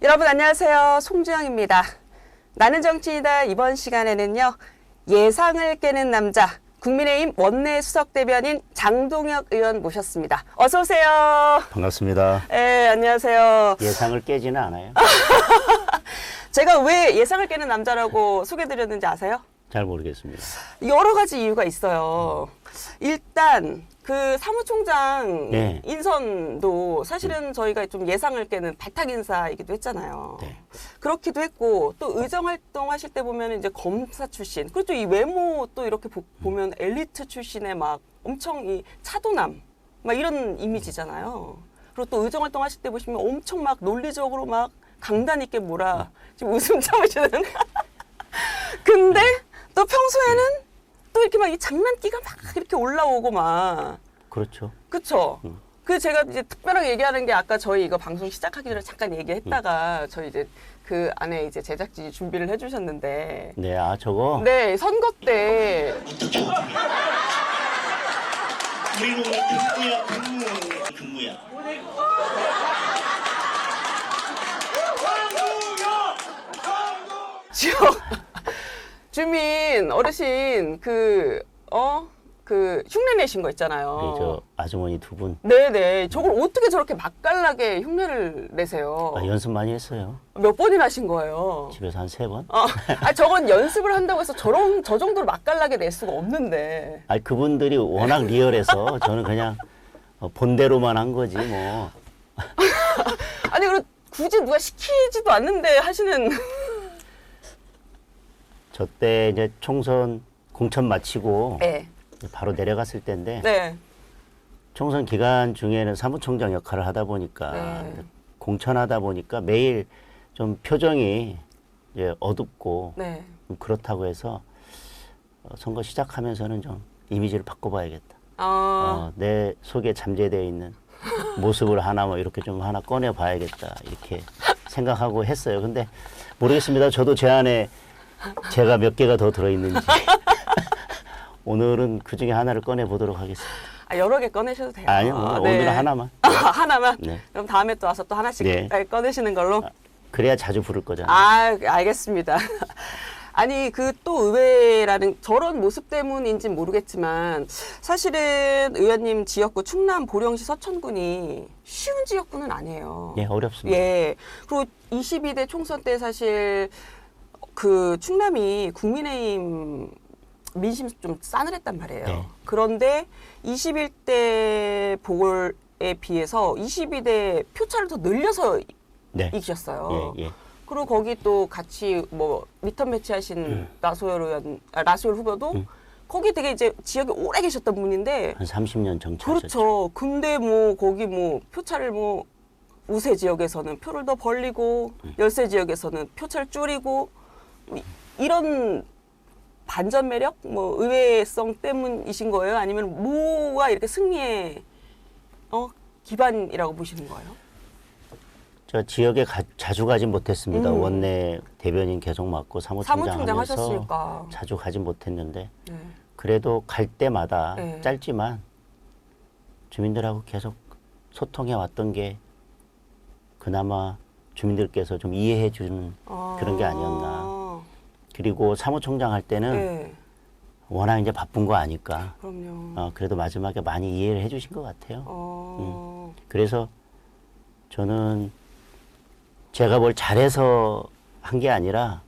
여러분 안녕하세요. 송주영입니다. 나는 정치이다. 이번 시간에는요. 예상을 깨는 남자 국민의힘 원내 수석 대변인 장동혁 의원 모셨습니다. 어서 오세요. 반갑습니다. 네, 안녕하세요. 예상을 깨지는 않아요. 제가 왜 예상을 깨는 남자라고 소개드렸는지 아세요? 잘 모르겠습니다. 여러 가지 이유가 있어요. 일단 그 사무총장 네. 인선도 사실은 저희가 좀 예상을 깨는 발탁 인사이기도 했잖아요. 네. 그렇기도 했고 또 의정 활동하실 때 보면 이제 검사 출신 그리고 또 이 외모 또 이렇게 보면 엘리트 출신의 막 엄청 이 차도남 막 이런 이미지잖아요. 그리고 또 의정 활동하실 때 보시면 엄청 막 논리적으로 막 강단 있게 몰아 지금 웃음 참으시는. 근데 또 평소에는 또 이렇게 막 이 장난기가 막 이렇게 올라오고 막. 그렇죠. 그쵸? 그 제가 이제 특별하게 얘기하는 게 아까 저희 이거 방송 시작하기 전에 잠깐 얘기했다가 저희 이제 그 안에 이제 제작진이 준비를 해주셨는데. 네, 아, 저거? 네, 선거 때. 그리고 오늘 근무야. 지역 주민 어르신 그 흉내 내신 거 있잖아요. 네, 저 아주머니 두 분. 네네. 저걸 어떻게 저렇게 맛깔나게 흉내를 내세요? 아, 연습 많이 했어요. 몇 번이나 하신 거예요? 집에서 한 3번. 저건 연습을 한다고 해서 저 정도로 맛깔나게 낼 수가 없는데. 아, 그분들이 워낙 리얼해서 저는 그냥 본대로만 한 거지, 뭐. 아니, 그리고 굳이 누가 시키지도 않는데 하시는. 저 때 이제 총선 공천 마치고 네. 바로 내려갔을 때인데 네. 총선 기간 중에는 사무총장 역할을 하다 보니까 네. 공천하다 보니까 매일 좀 표정이 이제 어둡고 네. 좀 그렇다고 해서 선거 시작하면서는 좀 이미지를 바꿔봐야겠다. 내 속에 잠재되어 있는 모습을 하나 뭐 이렇게 좀 하나 꺼내봐야겠다 이렇게 생각하고 했어요. 근데 모르겠습니다. 저도 제 안에 제가 몇 개가 더 들어있는지 오늘은 그 중에 하나를 꺼내보도록 하겠습니다. 여러 개 꺼내셔도 돼요. 아니요, 네. 오늘은 하나만. 하나만? 네. 그럼 다음에 또 와서 또 하나씩 네. 꺼내시는 걸로? 그래야 자주 부를 거잖아요. 알겠습니다. 아니, 그 또 의회라는 저런 모습 때문인지 모르겠지만 사실은 의원님 지역구 충남 보령시 서천군이 쉬운 지역구는 아니에요. 예, 어렵습니다. 예. 그리고 22대 총선 때 사실 그 충남이 국민의힘 민심 좀 싸늘했단 말이에요. 네. 그런데 21대 보궐에 비해서 22대 표차를 더 늘려서 네. 이기셨어요. 예, 예. 그리고 거기 또 같이 뭐 리턴 매치하신 나소열 후보도 거기 되게 이제 지역에 오래 계셨던 분인데 한 30년 정치하셨죠. 그렇죠. 근데 뭐 거기 뭐 표차를 뭐 우세 지역에서는 표를 더 벌리고 열세 지역에서는 표차를 줄이고 이런 반전 매력, 뭐 의외성 때문이신 거예요? 아니면 뭐가 이렇게 승리의 기반이라고 보시는 거예요? 저 지역에 자주 가진 못했습니다. 음. 원내 대변인 계속 맡고 사무총장 하면서 하셨으니까. 자주 가진 못했는데 네. 그래도 갈 때마다 네. 짧지만 주민들하고 계속 소통해 왔던 게 그나마 주민들께서 좀 이해해 주는 그런 게 아니었나. 그리고 사무총장 할 때는 네. 워낙 이제 바쁜 거 아니까 그럼요. 그래도 마지막에 많이 이해를 해 주신 것 같아요. 그래서 저는 제가 뭘 잘해서 한 게 아니라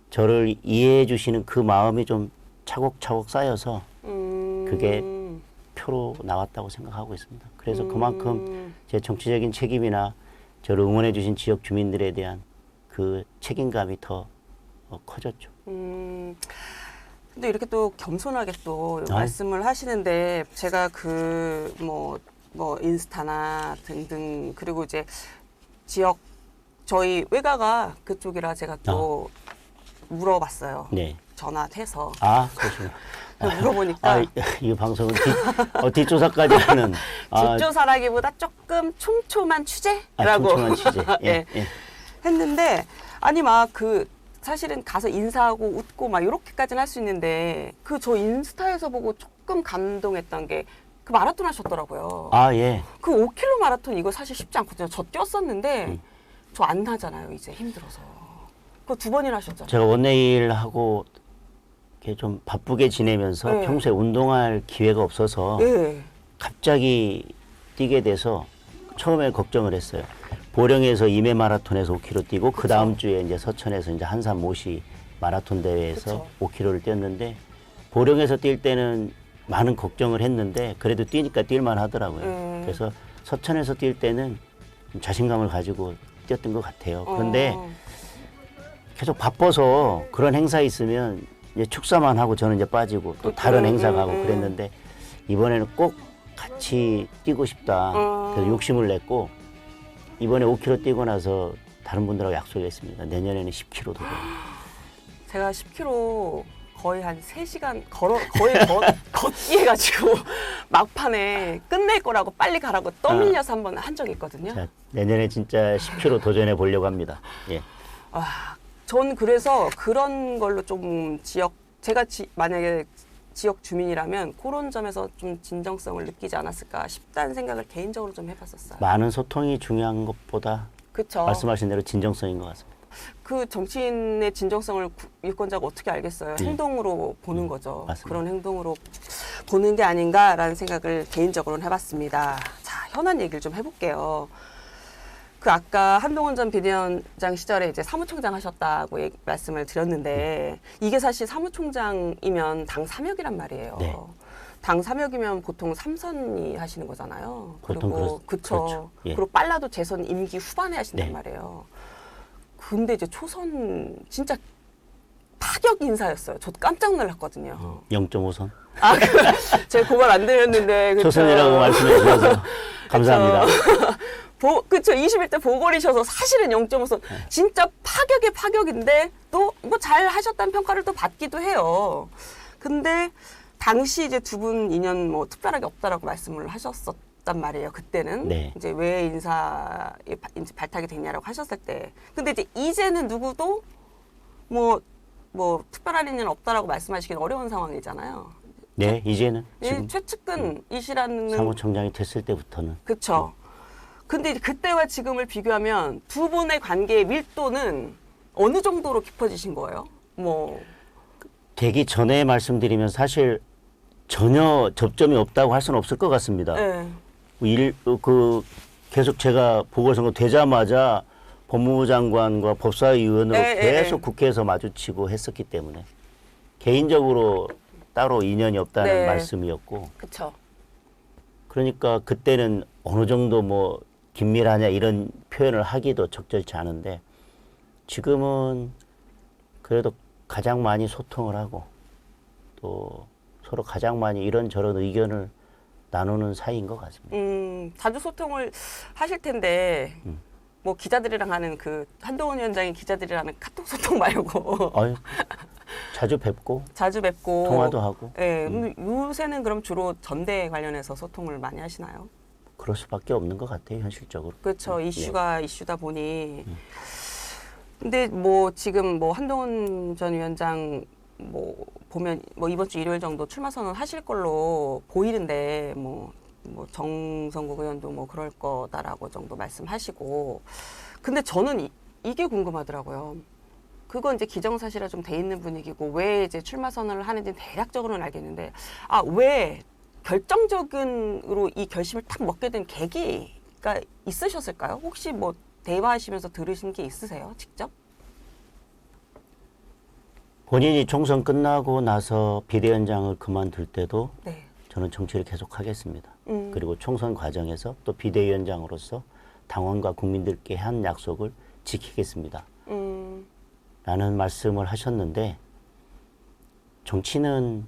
저를 이해해 주시는 그 마음이 좀 차곡차곡 쌓여서 그게 표로 나왔다고 생각하고 있습니다. 그래서 그만큼 제 정치적인 책임이나 저를 응원해 주신 지역 주민들에 대한 그 책임감이 더 커졌죠. 근데 이렇게 또 겸손하게 또 말씀을 하시는데 제가 그 뭐 인스타나 등등 그리고 이제 지역 저희 외가가 그쪽이라 제가 또 물어봤어요. 네. 전화해서 그러시구나. 물어보니까 이 방송은 뒷조사까지 하는 뒷조사라기보다 조금 촘촘한 취재라고 촘촘한 취재. 예, 예. 했는데 아니 막 그 사실은 가서 인사하고 웃고 막 이렇게까지는 할 수 있는데 그 저 인스타에서 보고 조금 감동했던 게 그 마라톤 하셨더라고요. 예. 그 5km 마라톤 이거 사실 쉽지 않거든요. 저 뛰었었는데 저 안 나잖아요. 이제 힘들어서. 그거 2번이나 하셨잖아요. 제가 원내일 하고 이렇게 좀 바쁘게 지내면서 네. 평소에 운동할 기회가 없어서 네. 갑자기 뛰게 돼서 처음에 걱정을 했어요. 보령에서 임해 마라톤에서 5km 뛰고 그 다음 주에 이제 서천에서 이제 한산 모시 마라톤 대회에서 그쵸. 5km를 뛰었는데 보령에서 뛸 때는 많은 걱정을 했는데 그래도 뛰니까 뛸만 하더라고요. 그래서 서천에서 뛸 때는 좀 자신감을 가지고 뛰었던 것 같아요. 그런데 계속 바빠서 그런 행사 있으면 이제 축사만 하고 저는 이제 빠지고 또 다른 행사 가고 그랬는데 이번에는 꼭 같이 뛰고 싶다. 그래서 욕심을 냈고 이번에 5km 뛰고 나서 다른 분들하고 약속했습니다. 내년에는 10km 도전. 제가 10km 거의 한 3시간 거의 걷기 해가지고 막판에 끝낼 거라고 빨리 가라고 떠밀려서 한번 한 적이 있거든요. 자, 내년에 진짜 10km 도전해 보려고 합니다. 예. 전 그래서 그런 걸로 좀 제가 만약에 지역 주민이라면 그런 점에서 좀 진정성을 느끼지 않았을까 싶다는 생각을 개인적으로 좀 해봤었어요. 많은 소통이 중요한 것보다 그쵸. 말씀하신 대로 진정성인 것 같습니다. 그 정치인의 진정성을 유권자가 어떻게 알겠어요? 행동으로 보는 거죠. 맞습니다. 그런 행동으로 보는 게 아닌가라는 생각을 개인적으로는 해봤습니다. 자, 현안 얘기를 좀 해볼게요. 그 아까 한동훈 전 비대위원장 시절에 이제 사무총장 하셨다고 말씀을 드렸는데 이게 사실 사무총장이면 당 3역이란 말이에요. 네. 당 3역이면 보통 3선이 하시는 거잖아요. 보통 그리고 그렇죠. 예. 그리고 빨라도 재선 임기 후반에 하신단 네. 말이에요. 근데 이제 초선 진짜 파격 인사였어요. 저도 깜짝 놀랐거든요. 0.5선. 제가 그 말 안 드렸는데 그쵸? 초선이라고 말씀해 주셔서 감사합니다. 그쵸. 21대 보궐이셔서 사실은 0.5선. 진짜 파격의 파격인데 또 뭐 잘 하셨다는 평가를 또 받기도 해요. 근데 당시 이제 두 분 인연 뭐 특별하게 없다라고 말씀을 하셨었단 말이에요. 그때는. 네. 이제 왜 인사에 이제 발탁이 됐냐라고 하셨을 때. 근데 이제는 누구도 뭐 특별한 인연 없다라고 말씀하시기는 어려운 상황이잖아요. 네, 이제는 지금 최측근이시라는 사무총장이 됐을 때부터는 그쵸. 근데 이제 그때와 지금을 비교하면 두 분의 관계의 밀도는 어느 정도로 깊어지신 거예요? 뭐 되기 전에 말씀드리면 사실 전혀 접점이 없다고 할 수는 없을 것 같습니다. 네. 계속 제가 보궐선거 되자마자 법무부 장관과 법사위 의원으로 계속 국회에서 마주치고 했었기 때문에 개인적으로 따로 인연이 없다는 네. 말씀이었고 그쵸. 그러니까 그때는 어느 정도 뭐 긴밀하냐 이런 표현을 하기도 적절치 않은데 지금은 그래도 가장 많이 소통을 하고 또 서로 가장 많이 이런저런 의견을 나누는 사이인 것 같습니다. 자주 소통을 하실 텐데 뭐 기자들이랑 하는 그 한동훈 위원장이 기자들이랑 하는 카톡 소통 말고 아유, 자주 뵙고 자주 뵙고 통화도 하고 네, 요새는 그럼 주로 전대 관련해서 소통을 많이 하시나요? 그럴 수밖에 없는 것 같아요, 현실적으로. 그렇죠. 이슈가 이슈다 보니. 근데 뭐 지금 뭐 한동훈 전 위원장 뭐 보면 뭐 이번 주 일요일 정도 출마 선언 하실 걸로 보이는데 뭐 정성국 의원도 뭐 그럴 거다라고 정도 말씀하시고. 근데 저는 이게 궁금하더라고요. 그건 이제 기정사실화 좀 돼 있는 분위기고 왜 이제 출마 선언을 하는지 대략적으로는 알겠는데 왜 결정적으로 이 결심을 탁 먹게 된 계기가 있으셨을까요? 혹시 뭐 대화하시면서 들으신 게 있으세요? 직접? 본인이 총선 끝나고 나서 비대위원장을 그만둘 때도 네. 저는 정치를 계속하겠습니다. 그리고 총선 과정에서 또 비대위원장으로서 당원과 국민들께 한 약속을 지키겠습니다. 라는 말씀을 하셨는데 정치는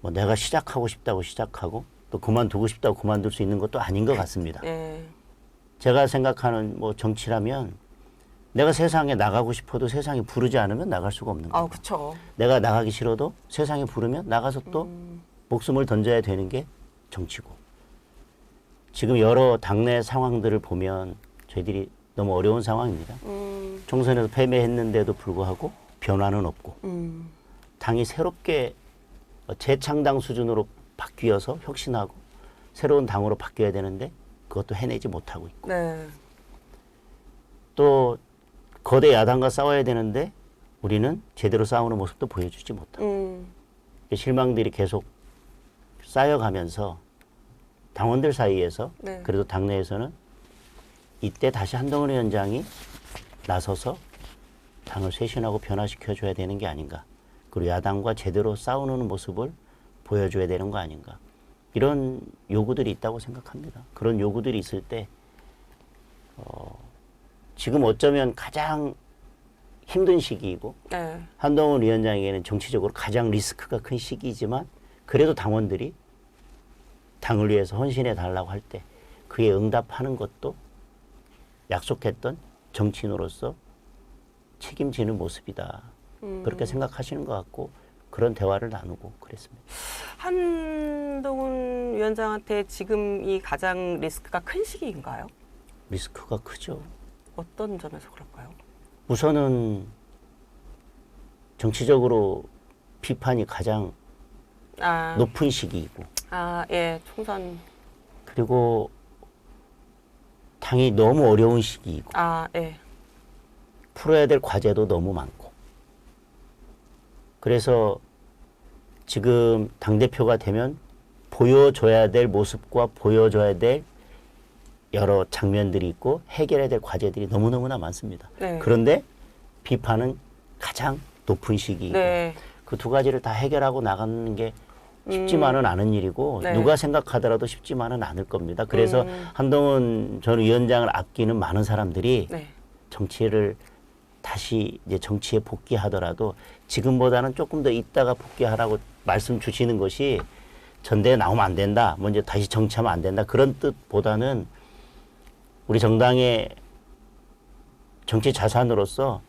뭐 내가 시작하고 싶다고 시작하고 또 그만두고 싶다고 그만둘 수 있는 것도 아닌 것 같습니다. 네. 제가 생각하는 뭐 정치라면 내가 세상에 나가고 싶어도 세상이 부르지 않으면 나갈 수가 없는 거예요. 그렇죠. 내가 나가기 싫어도 세상이 부르면 나가서 또 목숨을 던져야 되는 게 정치고. 지금 여러 당내 상황들을 보면 저희들이 너무 어려운 상황입니다. 총선에서 패배했는데도 불구하고 변화는 없고 당이 새롭게 재창당 수준으로 바뀌어서 혁신하고 새로운 당으로 바뀌어야 되는데 그것도 해내지 못하고 있고. 네. 또 거대 야당과 싸워야 되는데 우리는 제대로 싸우는 모습도 보여주지 못하고 실망들이 계속 쌓여가면서 당원들 사이에서 네. 그래도 당내에서는 이때 다시 한동훈 위원장이 나서서 당을 쇄신하고 변화시켜줘야 되는 게 아닌가. 그리고 야당과 제대로 싸우는 모습을 보여줘야 되는 거 아닌가. 이런 요구들이 있다고 생각합니다. 그런 요구들이 있을 때 지금 어쩌면 가장 힘든 시기이고 네. 한동훈 위원장에게는 정치적으로 가장 리스크가 큰 시기이지만 그래도 당원들이 당을 위해서 헌신해 달라고 할 때 그에 응답하는 것도 약속했던 정치인으로서 책임지는 모습이다. 그렇게 생각하시는 것 같고 그런 대화를 나누고 그랬습니다. 한동훈 위원장한테 지금 이 가장 리스크가 큰 시기인가요? 리스크가 크죠. 어떤 점에서 그럴까요? 우선은 정치적으로 비판이 가장 높은 시기이고 예, 총선. 그리고 당이 너무 어려운 시기이고 예. 풀어야 될 과제도 너무 많고 그래서 지금 당대표가 되면 보여줘야 될 모습과 보여줘야 될 여러 장면들이 있고 해결해야 될 과제들이 너무너무나 많습니다. 네. 그런데 비판은 가장 높은 시기이고 네. 그 두 가지를 다 해결하고 나가는 게 쉽지만은 않은 일이고 네. 누가 생각하더라도 쉽지만은 않을 겁니다. 그래서 한동훈 전 위원장을 아끼는 많은 사람들이 네. 정치를 다시 이제 정치에 복귀하더라도 지금보다는 조금 더 있다가 복귀하라고 말씀 주시는 것이 전대에 나오면 안 된다. 먼저 다시 정치하면 안 된다. 그런 뜻보다는 우리 정당의 정치 자산으로서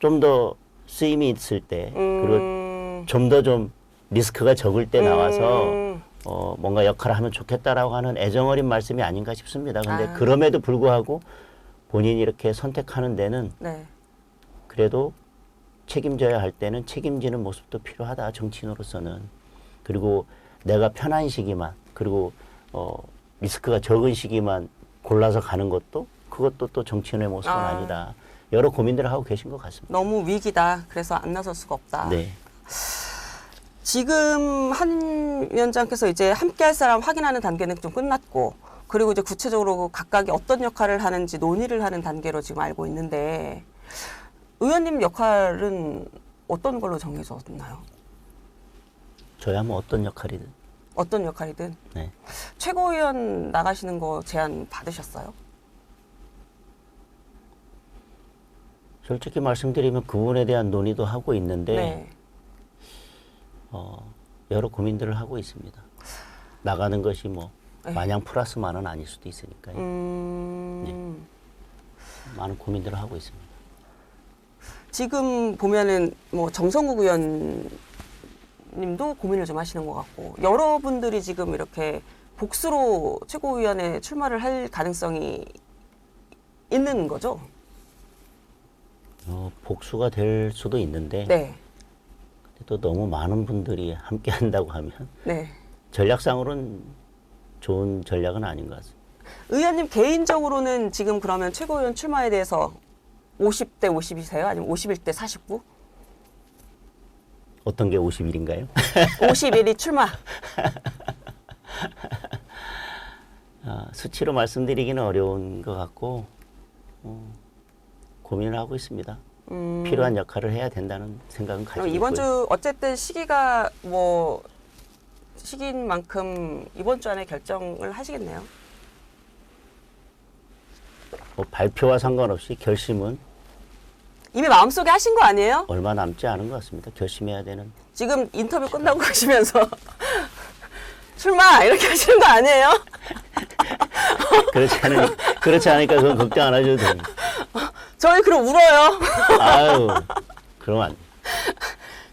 좀 더 쓰임이 있을 때 그리고 좀 더 좀 리스크가 적을 때 나와서 뭔가 역할을 하면 좋겠다라고 하는 애정어린 말씀이 아닌가 싶습니다. 그런데 그럼에도 불구하고 본인이 이렇게 선택하는 데는 네. 그래도 책임져야 할 때는 책임지는 모습도 필요하다. 정치인으로서는. 그리고 내가 편한 시기만 그리고 리스크가 적은 시기만 골라서 가는 것도 그것도 또 정치인의 모습은 아니다. 여러 고민들을 하고 계신 것 같습니다. 너무 위기다. 그래서 안 나설 수가 없다. 네. 지금 한 위원장께서 이제 함께 할 사람 확인하는 단계는 좀 끝났고, 그리고 이제 구체적으로 각각이 어떤 역할을 하는지 논의를 하는 단계로 지금 알고 있는데, 의원님 역할은 어떤 걸로 정해졌나요? 저야 뭐 어떤 역할이든. 어떤 역할이든. 네. 최고위원 나가시는 거 제안 받으셨어요? 솔직히 말씀드리면 그 부분에 대한 논의도 하고 있는데 네. 여러 고민들을 하고 있습니다. 나가는 것이 뭐 네. 마냥 플러스만은 아닐 수도 있으니까요. 네. 많은 고민들을 하고 있습니다. 지금 보면은 뭐 정성국 의원님도 고민을 좀 하시는 것 같고 여러분들이 지금 이렇게 복수로 최고위원회 출마를 할 가능성이 있는 거죠? 복수가 될 수도 있는데 네. 또 너무 많은 분들이 함께 한다고 하면 네. 전략상으로는 좋은 전략은 아닌 것 같습니다. 의원님 개인적으로는 지금 그러면 최고위원 출마에 대해서 50대 50이세요? 아니면 51대 49? 어떤 게 50일인가요? 51이 출마. 수치로 말씀드리기는 어려운 것 같고 고민을 하고 있습니다. 필요한 역할을 해야 된다는 생각은 가지고 있고요. 이번 주 어쨌든 시기가 뭐 시기인 만큼 이번 주 안에 결정을 하시겠네요. 뭐 발표와 상관없이 결심은 이미 마음속에 하신 거 아니에요? 얼마 남지 않은 것 같습니다. 결심해야 되는. 지금 인터뷰 끝나고 가시면서 출마 이렇게 하시는 거 아니에요? 그렇지 않으니까 그건 걱정 안 하셔도 됩니다. 저희 그럼 울어요. 아유, 그러면 안 돼.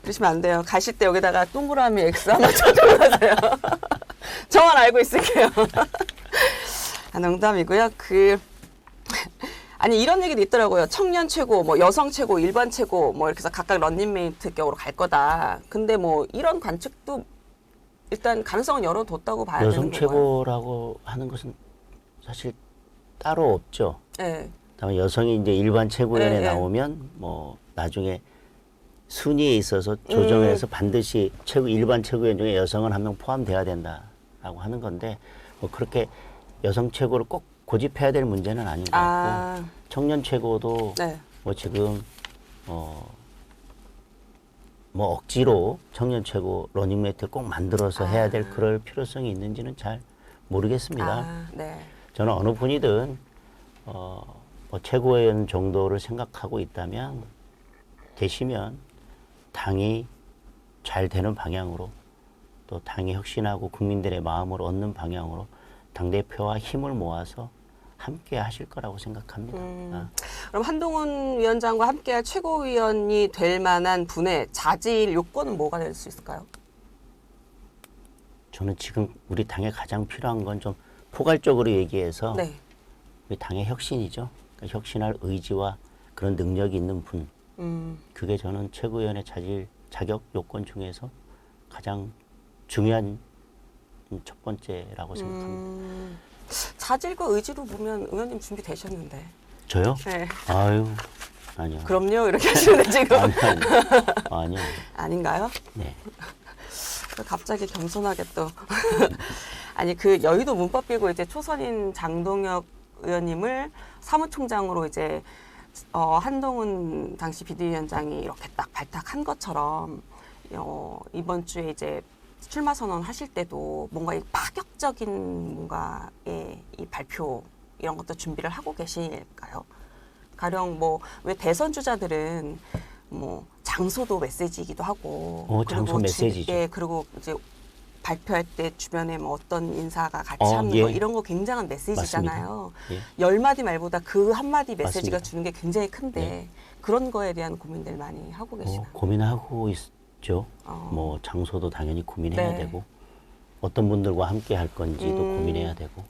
그러시면 안 돼요. 가실 때 여기다가 동그라미 X 한번 쳐주고 가세요. 저만 알고 있을게요. 농담이고요. 아니 이런 얘기도 있더라고요. 청년 최고, 뭐 여성 최고, 일반 최고, 뭐 이렇게 해서 각각 런닝메이트 격으로 갈 거다. 근데 뭐 이런 관측도 일단 가능성은 열어뒀다고 봐야 되는 여성 거고요. 최고라고 하는 것은 사실 따로 없죠. 네. 다만 여성이 이제 일반 최고위원회 네, 나오면 뭐 나중에 순위에 있어서 조정해서 반드시 일반 최고위원 중에 여성은 한 명 포함돼야 된다라고 하는 건데 뭐 그렇게 여성 최고를 꼭 고집해야 될 문제는 아닌 것 같고 청년 최고도 네. 뭐 지금 뭐 억지로 청년 최고 러닝메이트를 꼭 만들어서 해야 될 그럴 필요성이 있는지는 잘 모르겠습니다. 네. 저는 어느 분이든 뭐 최고위원 정도를 생각하고 있다면 되시면 당이 잘 되는 방향으로 또 당이 혁신하고 국민들의 마음을 얻는 방향으로 당대표와 힘을 모아서 함께 하실 거라고 생각합니다. 그럼 한동훈 위원장과 함께할 최고위원이 될 만한 분의 자질 요건은 뭐가 될 수 있을까요? 저는 지금 우리 당에 가장 필요한 건 좀 포괄적으로 얘기해서 네. 우리 당의 혁신이죠. 그러니까 혁신할 의지와 그런 능력이 있는 분. 그게 저는 최고위원의 자격 요건 중에서 가장 중요한 첫 번째라고 생각합니다. 자질과 의지로 보면 의원님 준비되셨는데. 저요? 네. 아유, 아니요. 그럼요 이렇게 하시는데 지금 아니요. 아닌가요? 네. 갑자기 겸손하게 또 아니 그 여의도 문법 빌고 이제 초선인 장동혁 의원님을 사무총장으로 이제 한동훈 당시 비대위원장이 이렇게 딱 발탁한 것처럼 이번 주에 이제 출마 선언 하실 때도 뭔가 이 파격적인 뭔가의 이 발표 이런 것도 준비를 하고 계실까요? 가령 뭐 왜 대선 주자들은 뭐 장소도 메시지이기도 하고 장소 메시지죠. 예, 그리고 이제 발표할 때 주변에 뭐 어떤 인사가 같이 하는 예. 거 이런 거 굉장한 메시지잖아요. 예. 10마디 말보다 그 한마디 메시지가 맞습니다. 주는 게 굉장히 큰데 네. 그런 거에 대한 고민들 많이 하고 계시나요? 고민하고 있죠. 뭐 장소도 당연히 고민해야 네. 되고 어떤 분들과 함께 할 건지도 고민해야 되고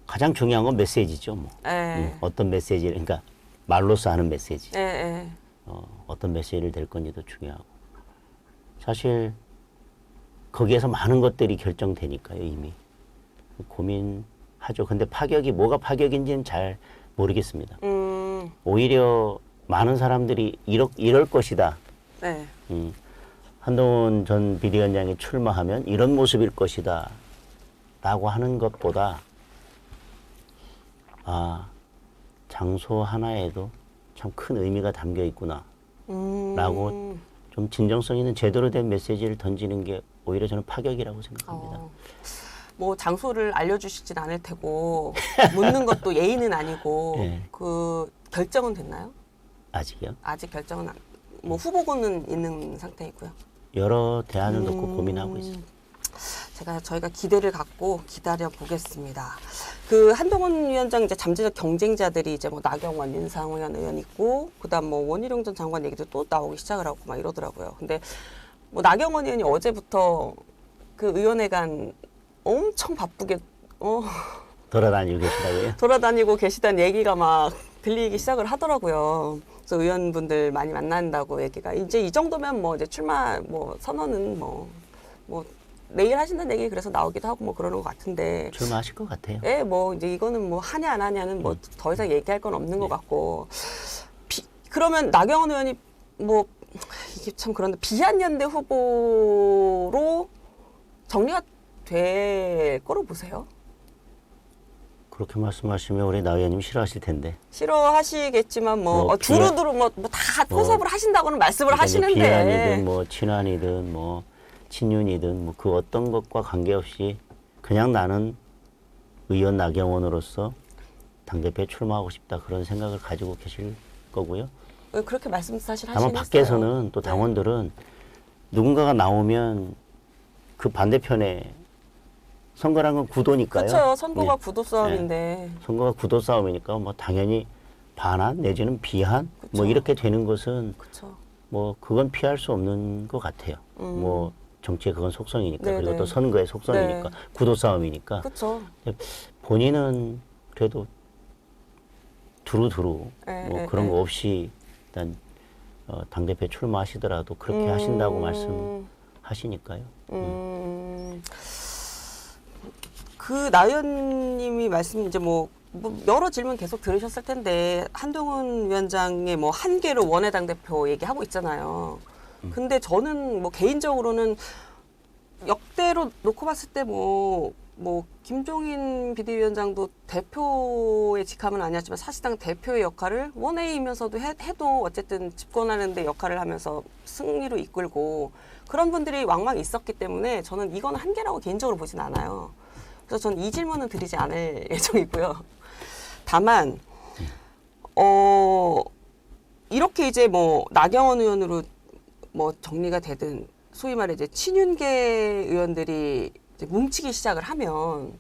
가장 중요한 건 메시지죠. 뭐. 예. 어떤 메시지를 그러니까 말로써 하는 메시지. 예, 예. 어떤 메시지를 될 건지도 중요하고 사실 거기에서 많은 것들이 결정되니까요. 이미 고민하죠. 근데 뭐가 파격인지는 잘 모르겠습니다. 오히려 많은 사람들이 이럴 것이다. 네. 한동훈 전 비대위원장이 출마하면 이런 모습일 것이다 라고 하는 것보다 장소 하나에도 참 큰 의미가 담겨 있구나 라고 좀 진정성 있는 제대로 된 메시지를 던지는 게 오히려 저는 파격이라고 생각합니다. 뭐 장소를 알려주시진 않을 테고 묻는 것도 예의는 아니고 네. 그 결정은 됐나요? 아직이요? 아직 결정은 뭐 후보군은 있는 상태이고요. 여러 대안을 놓고 고민하고 있습니다. 저희가 기대를 갖고 기다려 보겠습니다. 그 한동훈 위원장 이제 잠재적 경쟁자들이 이제 뭐 나경원, 윤상현 의원 있고 그다음 뭐 원희룡 전 장관 얘기도 또 나오기 시작을 하고 막 이러더라고요. 근데 뭐 나경원 의원이 어제부터 그 의원회관 엄청 바쁘게 돌아다니고 계시다고요? 돌아다니고 계시다는 얘기가 막 들리기 시작을 하더라고요. 그래서 의원분들 많이 만난다고 얘기가 이제 이 정도면 뭐 이제 출마 뭐 선언은 뭐 내일 하신다는 얘기 그래서 나오기도 하고 뭐 그러는 것 같은데. 출마하실 것 같아요. 예, 뭐 이제 이거는 뭐 하냐 안 하냐는 뭐 더 이상 얘기할 건 없는 것 같고. 그러면 나경원 의원이 뭐 이게 참 그런데 비한연대 후보로 정리가 될 거로 보세요? 그렇게 말씀하시면 우리 나 의원님 싫어하실 텐데. 싫어하시겠지만 뭐 두루두루 뭐 다 포섭을 하신다고는 말씀을 그러니까 하시는데. 비한이든 뭐 친한이든 뭐 친윤이든 뭐 그 어떤 것과 관계없이 그냥 나는 의원 나경원으로서 당대표에 출마하고 싶다 그런 생각을 가지고 계실 거고요. 그렇게 말씀 사실 다만 하시는 밖에서는 또 당원들은 누군가가 나오면 그 반대편에 선거란 건 구도니까요. 그렇죠. 선거가 네. 구도 싸움인데. 선거가 구도 싸움이니까 뭐 당연히 반한 내지는 비한 뭐 그쵸. 이렇게 되는 것은 그렇죠. 뭐 그건 피할 수 없는 것 같아요. 뭐 정치의 그건 속성이니까 네네. 그리고 또 선거의 속성이니까 네. 구도 싸움이니까 그렇죠. 본인은 그래도 두루두루 네, 뭐 네, 그런 네. 거 없이 일단 당대표 출마하시더라도 그렇게 하신다고 말씀하시니까요. 그 나 의원님이 말씀 이제 뭐 여러 질문 계속 들으셨을 텐데 한동훈 위원장의 뭐 한계로 원외당 대표 얘기하고 있잖아요. 근데 저는 뭐 개인적으로는 역대로 놓고 봤을 때 뭐 김종인 비대위원장도 대표의 직함은 아니었지만 사실상 대표의 역할을 원외이면서도 해도 어쨌든 집권하는 데 역할을 하면서 승리로 이끌고 그런 분들이 왕왕 있었기 때문에 저는 이건 한계라고 개인적으로 보진 않아요. 그래서 저는 이 질문은 드리지 않을 예정이고요. 다만 이렇게 이제 뭐 나경원 의원으로 뭐 정리가 되든 소위 말해 이제 친윤계 의원들이 이제 뭉치기 시작을 하면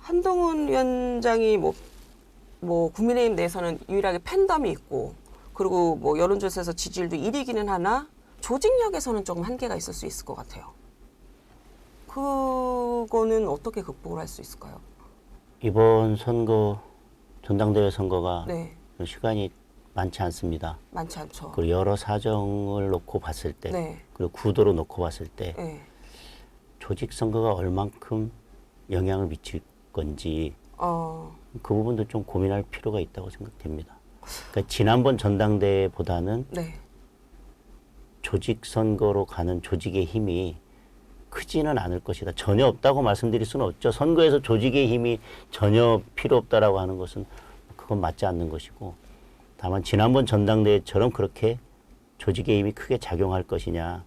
한동훈 위원장이 뭐 국민의힘 내에서는 유일하게 팬덤이 있고 그리고 뭐 여론조사에서 지지율도 1위기는 하나 조직력에서는 조금 한계가 있을 수 있을 것 같아요. 그거는 어떻게 극복을 할 수 있을까요? 이번 선거, 전당대회 선거가 네. 시간이 많지 않습니다. 많지 않죠. 그리고 여러 사정을 놓고 봤을 때, 네. 그리고 구도로 놓고 봤을 때, 네. 조직 선거가 얼만큼 영향을 미칠 건지 그 부분도 좀 고민할 필요가 있다고 생각됩니다. 그러니까 지난번 전당대회보다는 네. 조직 선거로 가는 조직의 힘이 크지는 않을 것이다. 전혀 없다고 말씀드릴 수는 없죠. 선거에서 조직의 힘이 전혀 필요 없다라고 하는 것은 그건 맞지 않는 것이고, 다만 지난번 전당대회처럼 그렇게 조직의 힘이 크게 작용할 것이냐.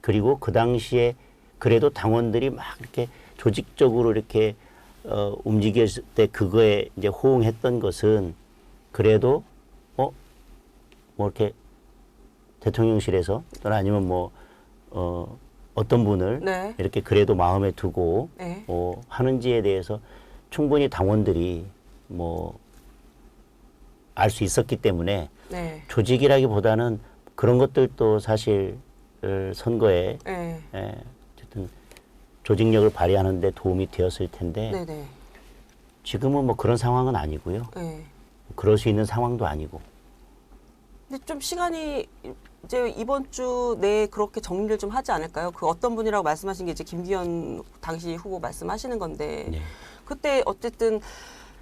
그리고 그 당시에 그래도 당원들이 막 이렇게 조직적으로 이렇게 움직였을 때 그거에 이제 호응했던 것은 그래도 뭐 이렇게 대통령실에서 또는 아니면 어떤 분을 네. 이렇게 그래도 마음에 두고 네. 하는지에 대해서 충분히 당원들이 알 수 있었기 때문에 네. 조직이라기보다는 그런 것들도 사실 선거에 네. 어쨌든 조직력을 발휘하는 데 도움이 되었을 텐데 네. 네. 지금은 뭐 그런 상황은 아니고요. 네. 그럴 수 있는 상황도 아니고. 근데 좀 시간이 이제 이번 주 내에 그렇게 정리를 좀 하지 않을까요? 그 어떤 분이라고 말씀하신 게 이제 김기현 당시 후보 말씀하시는 건데 네. 그때 어쨌든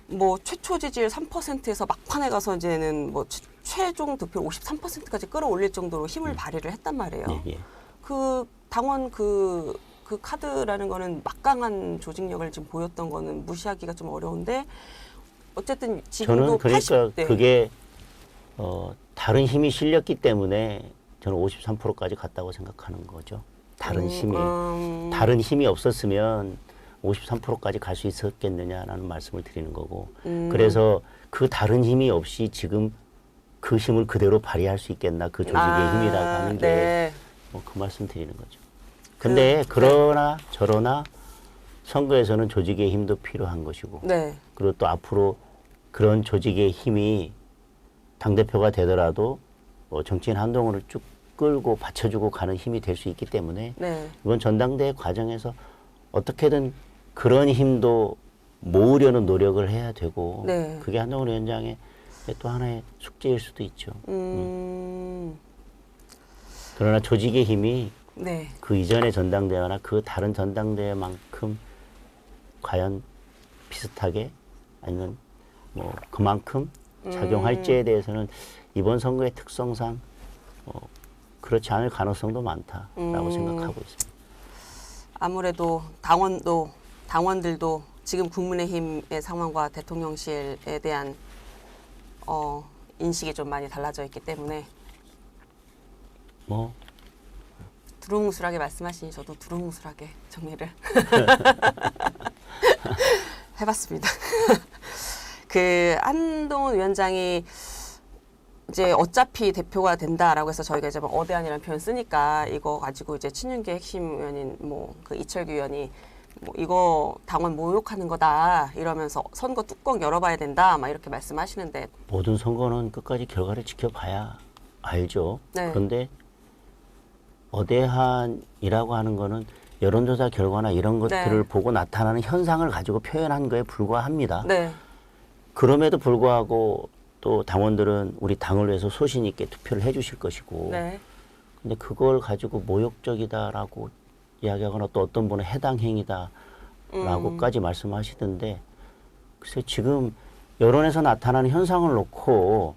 뭐 최초 지지율 3%에서 막판에 가서 이제는 뭐 최종 득표 53%까지 끌어올릴 정도로 힘을 발휘를 했단 말이에요. 예. 그 당원 그 카드라는 거는 막강한 조직력을 지금 보였던 거는 무시하기가 좀 어려운데 어쨌든 지금도 저는 그러니까 80대. 그게 다른 힘이 실렸기 때문에 저는 53%까지 갔다고 생각하는 거죠. 다른 힘이 없었으면 53%까지 갈 수 있었겠느냐라는 말씀을 드리는 거고. 그래서 그 다른 힘이 없이 지금 그 힘을 그대로 발휘할 수 있겠나, 그 조직의 힘이라고 하는 게 네. 그 말씀 드리는 거죠. 근데 그러나 저러나 선거에서는 조직의 힘도 필요한 것이고, 네. 그리고 또 앞으로 그런 조직의 힘이 당대표가 되더라도 정치인 한동훈을 쭉 끌고 받쳐주고 가는 힘이 될 수 있기 때문에 네. 이번 전당대회 과정에서 어떻게든 그런 힘도 모으려는 노력을 해야 되고 네. 그게 한동훈 위원장의 또 하나의 숙제일 수도 있죠. 그러나 조직의 힘이 네. 그 이전의 전당대회나 그 다른 전당대회만큼 과연 비슷하게 아니면 그만큼 작용할지에 대해서는 이번 선거의 특성상 그렇지 않을 가능성도 많다라고 생각하고 있습니다. 아무래도 당원들도 지금 국민의힘의 상황과 대통령실에 대한 인식이 좀 많이 달라져 있기 때문에 두루뭉술하게 말씀하시니 저도 두루뭉술하게 정리를 해봤습니다. 그 한동훈 위원장이 이제 어차피 대표가 된다라고 해서 저희가 이제 막 어대안이라는 표현 쓰니까 이거 가지고 이제 친윤계 핵심 의원인 그 이철규 의원이 이거 당원 모욕하는 거다 이러면서 선거 뚜껑 열어봐야 된다 막 이렇게 말씀하시는데 모든 선거는 끝까지 결과를 지켜봐야 알죠. 네. 그런데 어대한이라고 하는 거는 여론조사 결과나 이런 것들을 보고 나타나는 현상을 가지고 표현한 거에 불과합니다. 네. 그럼에도 불구하고 또 당원들은 우리 당을 위해서 소신 있게 투표를 해주실 것이고 네. 근데 그걸 가지고 모욕적이다라고 이야기하거나 또 어떤 분은 해당 행위다 라고까지 말씀하시던데 글쎄 지금 여론에서 나타나는 현상을 놓고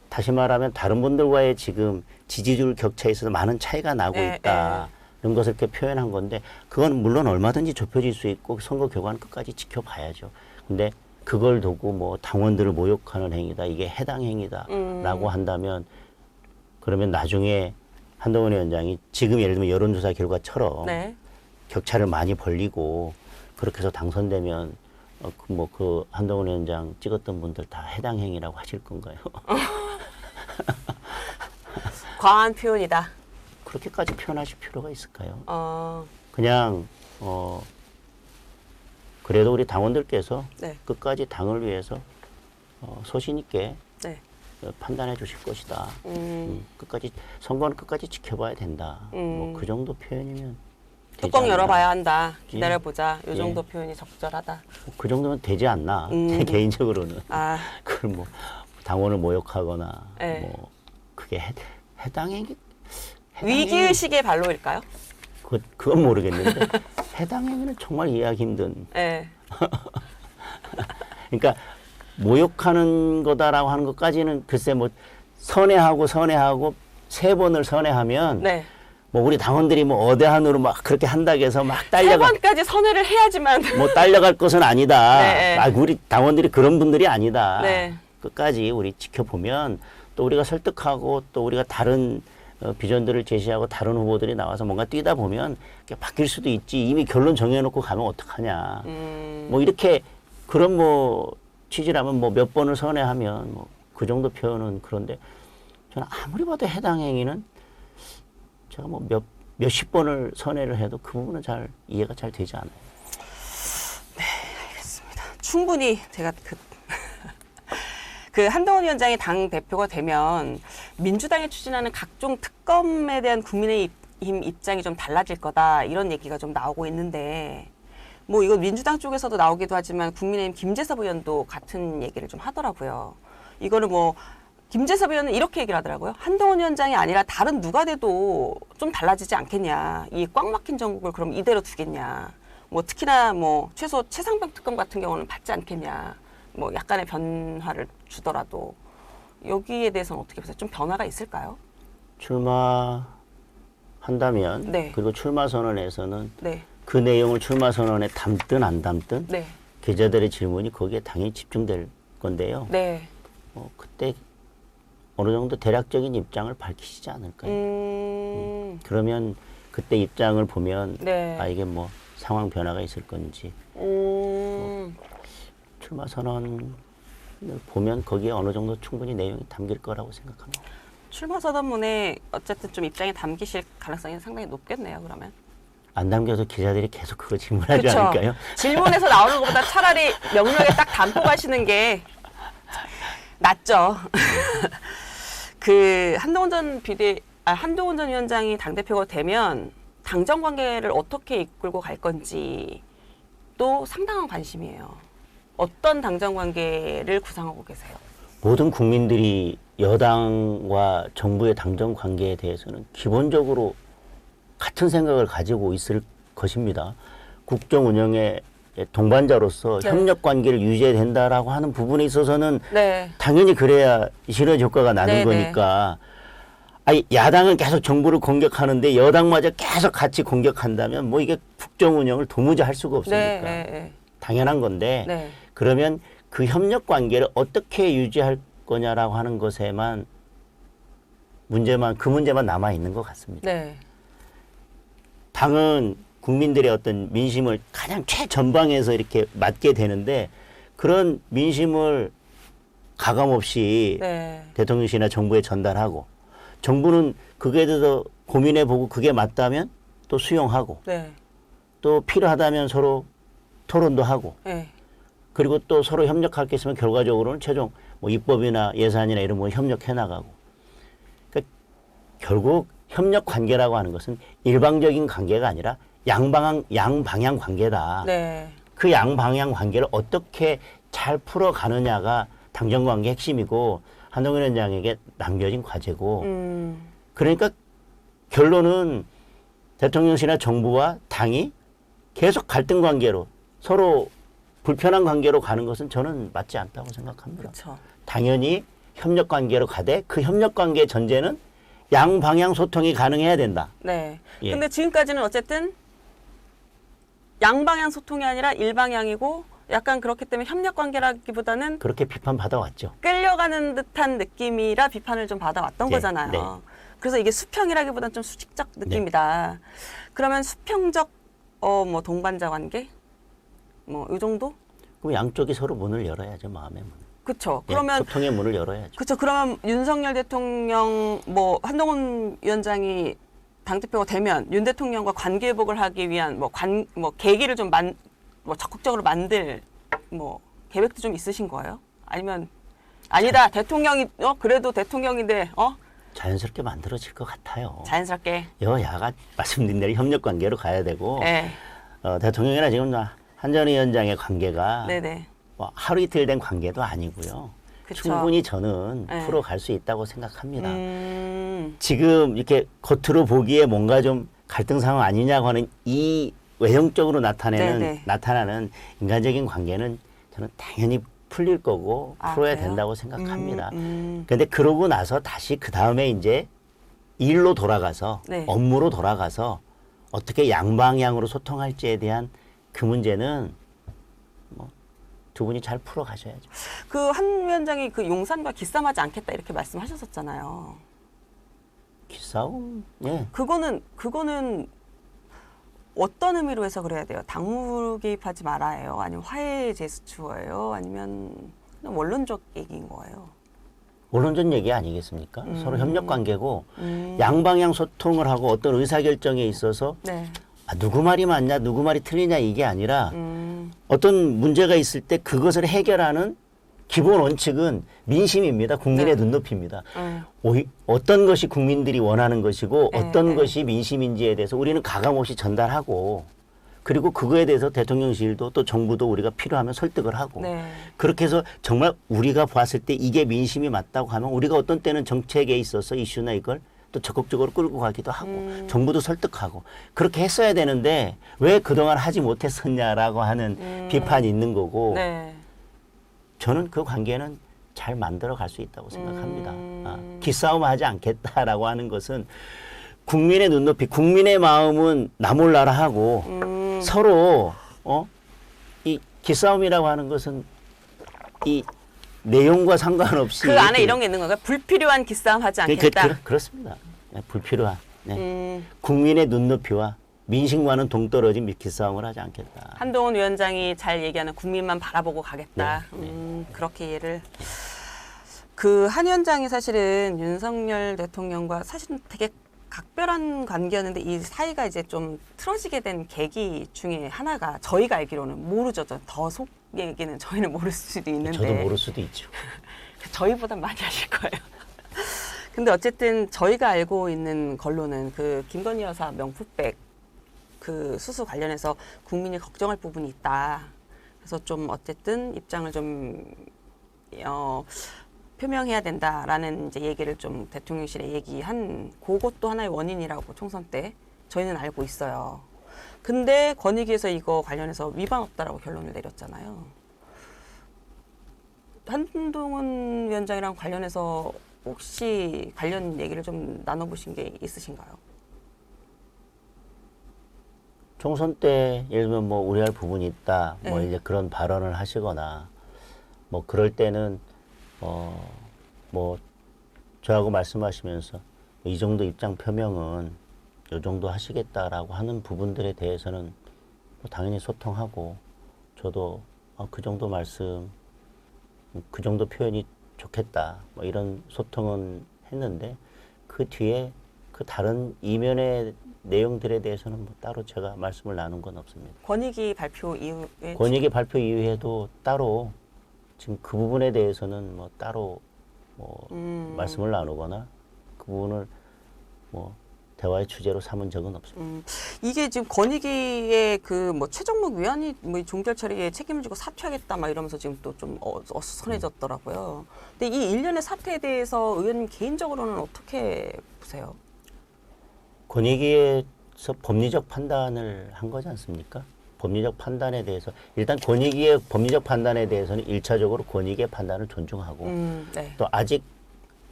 다시 말하면 다른 분들과의 지금 지지율 격차에 있어서 많은 차이가 나고 있다. 이런 것을 이렇게 표현한 건데 그건 물론 얼마든지 좁혀질 수 있고 선거 결과는 끝까지 지켜봐야죠. 근데 그걸 두고 뭐 당원들을 모욕하는 행위다. 이게 해당 행위다. 라고 한다면 그러면 나중에 한동훈 위원장이 지금 예를 들면 여론조사 결과처럼 네. 격차를 많이 벌리고 그렇게 해서 당선되면 그 한동훈 위원장 찍었던 분들 다 해당 행위라고 하실 건가요? 과한 표현이다. 그렇게까지 표현하실 필요가 있을까요? 어, 그냥 그래도 우리 당원들께서 네. 끝까지 당을 위해서 소신 있게 네. 판단해 주실 것이다. 끝까지 선거는 끝까지 지켜봐야 된다. 뭐 그 정도 표현이면 되지 뚜껑 않나. 열어봐야 한다. 기다려보자. 요 정도 표현이 적절하다. 그 정도면 되지 않나. 제 개인적으로는. 아, 그걸 뭐 당원을 모욕하거나 네. 뭐 그게 해당 행위 위기의식의 발로일까요? 그건 모르겠는데 해당 행위는 정말 이해하기 힘든. 네. 그러니까 모욕하는 거다라고 하는 것까지는 글쎄 뭐 선회하고 3번을 선회하면 네. 뭐 우리 당원들이 뭐 어대한으로 막 그렇게 한다고 해서 막 세 딸려가 번까지 선회를 해야지만. 뭐 딸려갈 것은 아니다. 네. 우리 당원들이 그런 분들이 아니다. 네. 끝까지 우리 지켜보면 또 우리가 설득하고 또 우리가 다른 비전들을 제시하고 다른 후보들이 나와서 뭔가 뛰다 보면 바뀔 수도 있지. 이미 결론 정해놓고 가면 어떡하냐. 뭐 이렇게 그런 뭐 취지라면 뭐 몇 번을 선회하면 뭐 그 정도 표현은 그런데 저는 아무리 봐도 해당 행위는 제가 뭐 몇십 번을 선회를 해도 그 부분은 잘 이해가 잘 되지 않아요. 충분히 제가 그 한동훈 위원장이 당 대표가 되면 민주당이 추진하는 각종 특검에 대한 국민의힘 입장이 좀 달라질 거다 이런 얘기가 좀 나오고 있는데 뭐 이거 민주당 쪽에서도 나오기도 하지만 국민의힘 김재섭 의원도 같은 얘기를 좀 하더라고요. 이거는 뭐 김재섭 의원은 이렇게 얘기를 하더라고요. 한동훈 위원장이 아니라 다른 누가 돼도 좀 달라지지 않겠냐. 이 꽉 막힌 전국을 그럼 이대로 두겠냐. 뭐 특히나 뭐 최소 최상병 특검 같은 경우는 받지 않겠냐. 뭐 약간의 변화를 주더라도 여기에 대해서는 어떻게 보세요? 좀 변화가 있을까요? 출마한다면 네. 그리고 출마 선언에서는 네. 그 내용을 출마 선언에 담든 안 담든 네. 기자들의 질문이 거기에 당연히 집중될 건데요. 네. 그때 어느 정도 대략적인 입장을 밝히시지 않을까요? 그러면 그때 입장을 보면 네. 이게 뭐 상황 변화가 있을 건지 출마 선언을 보면 거기에 어느 정도 충분히 내용이 담길 거라고 생각합니다. 출마 선언문에 어쨌든 좀 입장에 담기실 가능성이 상당히 높겠네요. 그러면. 안 담겨서 기자들이 계속 그거 질문하지 그쵸. 않을까요? 질문에서 나오는 것보다 차라리 명료하게 딱 담고 가시는 게 낫죠. 그 한동훈 전 위원장이 당대표가 되면 당정 관계를 어떻게 이끌고 갈 건지 또 상당한 관심이에요. 어떤 당정 관계를 구상하고 계세요? 모든 국민들이 여당과 정부의 당정 관계에 대해서는 기본적으로 같은 생각을 가지고 있을 것입니다. 국정 운영의 동반자로서 네. 협력 관계를 유지해야 된다라고 하는 부분에 있어서는 네. 당연히 그래야 시너지 효과가 나는 네, 거니까. 야당은 계속 정부를 공격하는데 여당마저 계속 같이 공격한다면 뭐 이게 국정 운영을 도무지 할 수가 없으니까. 네. 당연한 건데 네. 그러면 그 협력 관계를 어떻게 유지할 거냐라고 하는 것에만 그 문제만 남아 있는 것 같습니다. 네. 당은 국민들의 어떤 민심을 가장 최전방에서 이렇게 맡게 되는데 그런 민심을 가감없이 네. 대통령실이나 정부에 전달하고 정부는 그거에 대해서 고민해보고 그게 맞다면 또 수용하고 네. 또 필요하다면 서로 토론도 하고 네. 그리고 또 서로 협력할 게 있으면 결과적으로는 최종 뭐 입법이나 예산이나 이런 거 협력해 나가고. 그러니까 결국 협력 관계라고 하는 것은 일방적인 관계가 아니라 양방향 관계다. 네. 그 양방향 관계를 어떻게 잘 풀어가느냐가 당정 관계 핵심이고 한동훈 위원장에게 남겨진 과제고. 그러니까 결론은 대통령실이나 정부와 당이 계속 갈등 관계로 서로 불편한 관계로 가는 것은 저는 맞지 않다고 생각합니다. 그렇죠. 당연히 협력 관계로 가되 그 협력 관계의 전제는 양방향 소통이 가능해야 된다. 네. 예. 근데 지금까지는 어쨌든 양방향 소통이 아니라 일방향이고 약간 그렇기 때문에 협력 관계라기보다는 그렇게 비판받아왔죠. 끌려가는 듯한 느낌이라 비판을 좀 받아왔던 네, 거잖아요. 네. 그래서 이게 수평이라기보다는 좀 수직적 느낌이다. 그러면 수평적 뭐 동반자 관계? 뭐 이 정도? 그럼 양쪽이 서로 문을 열어야죠. 마음의 문. 그렇죠. 예, 그러면 소통의 문을 열어야죠. 그렇죠. 그러면 윤석열 대통령 뭐 한동훈 위원장이 당대표가 되면 윤 대통령과 관계 회복을 하기 위한 뭐 계기를 좀 뭐 적극적으로 만들 뭐 계획도 좀 있으신 거예요? 아니면 아니다. 대통령이 그래도 대통령인데 자연스럽게 만들어질 것 같아요. 자연스럽게. 여야가 말씀드린 대로 협력 관계로 가야 되고 네. 대통령이나 지금 한 전 위원장의 관계가 네네. 뭐 하루 이틀 된 관계도 아니고요. 그쵸. 충분히 저는 네. 풀어갈 수 있다고 생각합니다. 지금 이렇게 겉으로 보기에 뭔가 좀 갈등 상황 아니냐고 하는 이 외형적으로 네네. 나타나는 인간적인 관계는 저는 당연히 풀릴 거고 풀어야 그래요? 된다고 생각합니다. 그런데 그러고 나서 다시 그 다음에 이제 일로 돌아가서 네. 업무로 돌아가서 어떻게 양방향으로 소통할지에 대한 그 문제는 뭐 두 분이 잘 풀어가셔야죠. 그 한 위원장이 그 용산과 기싸움하지 않겠다 이렇게 말씀하셨었잖아요. 기싸움? 예. 그거는 어떤 의미로 해석을 해야 돼요? 당무 개입하지 말아요? 아니면 화해 제스처예요? 아니면 그냥 원론적 얘기인 거예요? 원론적 얘기 아니겠습니까? 서로 협력 관계고 양방향 소통을 하고 어떤 의사결정에 있어서 네. 누구 말이 맞냐, 누구 말이 틀리냐 이게 아니라 어떤 문제가 있을 때 그것을 해결하는 기본 원칙은 민심입니다. 국민의 네. 눈높이입니다. 어떤 것이 국민들이 원하는 것이고 네, 어떤 네. 것이 민심인지에 대해서 우리는 가감없이 전달하고 그리고 그거에 대해서 대통령실도 또 정부도 우리가 필요하면 설득을 하고 네. 그렇게 해서 정말 우리가 봤을 때 이게 민심이 맞다고 하면 우리가 어떤 때는 정책에 있어서 이슈나 이걸 또 적극적으로 끌고 가기도 하고 정부도 설득하고 그렇게 했어야 되는데 왜 그동안 하지 못했었냐라고 하는 비판이 있는 거고 네. 저는 그 관계는 잘 만들어 갈 수 있다고 생각합니다. 기싸움하지 않겠다라고 하는 것은 국민의 눈높이, 국민의 마음은 나 몰라라 하고 서로 이 기싸움이라고 하는 것은 이 내용과 상관없이 그 안에 이런 게 있는 건가요? 불필요한 기싸움 하지 않겠다. 그렇습니다. 네, 불필요한 국민의 눈높이와 민심과는 동떨어진 기싸움을 하지 않겠다. 한동훈 위원장이 잘 얘기하는 국민만 바라보고 가겠다. 그렇게 이해를. 그 한 위원장이 사실은 윤석열 대통령과 사실은 되게 각별한 관계였는데 이 사이가 이제 좀 틀어지게 된 계기 중에 하나가 저희가 알기로는 모르죠. 더 속 얘기는 저희는 모를 수도 있는데. 저도 모를 수도 있죠. 저희보단 많이 아실 거예요. 근데 어쨌든 저희가 알고 있는 걸로는 그 김건희 여사 명품백 그 수수 관련해서 국민이 걱정할 부분이 있다. 그래서 좀 어쨌든 입장을 좀 표명해야 된다라는 이제 얘기를 좀 대통령실에 얘기한 그것도 하나의 원인이라고 총선 때 저희는 알고 있어요. 근데 권익위에서 이거 관련해서 위반 없다라고 결론을 내렸잖아요. 한동훈 위원장이랑 관련해서 혹시 관련 얘기를 좀 나눠보신 게 있으신가요? 총선 때 예를 들면 뭐 우려할 부분이 있다, 뭐 네. 이제 그런 발언을 하시거나 뭐 그럴 때는 뭐 저하고 말씀하시면서 이 정도 입장 표명은 요 정도 하시겠다라고 하는 부분들에 대해서는 뭐 당연히 소통하고 저도 그 정도 말씀, 그 정도 표현이 좋겠다 뭐 이런 소통은 했는데 그 뒤에 그 다른 이면의 내용들에 대해서는 뭐 따로 제가 말씀을 나눈 건 없습니다. 권익위 발표 이후에 권익위 발표 이후에도 따로 지금 그 부분에 대해서는 뭐 따로 뭐 말씀을 나누거나 그 부분을 뭐 대화의 주제로 삼은 적은 없습니다. 이게 지금 권익위의 그 뭐 최정목 위원이 뭐 종결 처리에 책임을 지고 사퇴하겠다 막 이러면서 지금 또 좀 어수선해졌더라고요. 근데 이 일련의 사태에 대해서 의원님 개인적으로는 어떻게 보세요? 권익위에서 법리적 판단을 한 거지 않습니까? 법리적 판단에 대해서 일단 권익위의 법리적 판단에 대해서는 1차적으로 권익위의 판단을 존중하고 네. 또 아직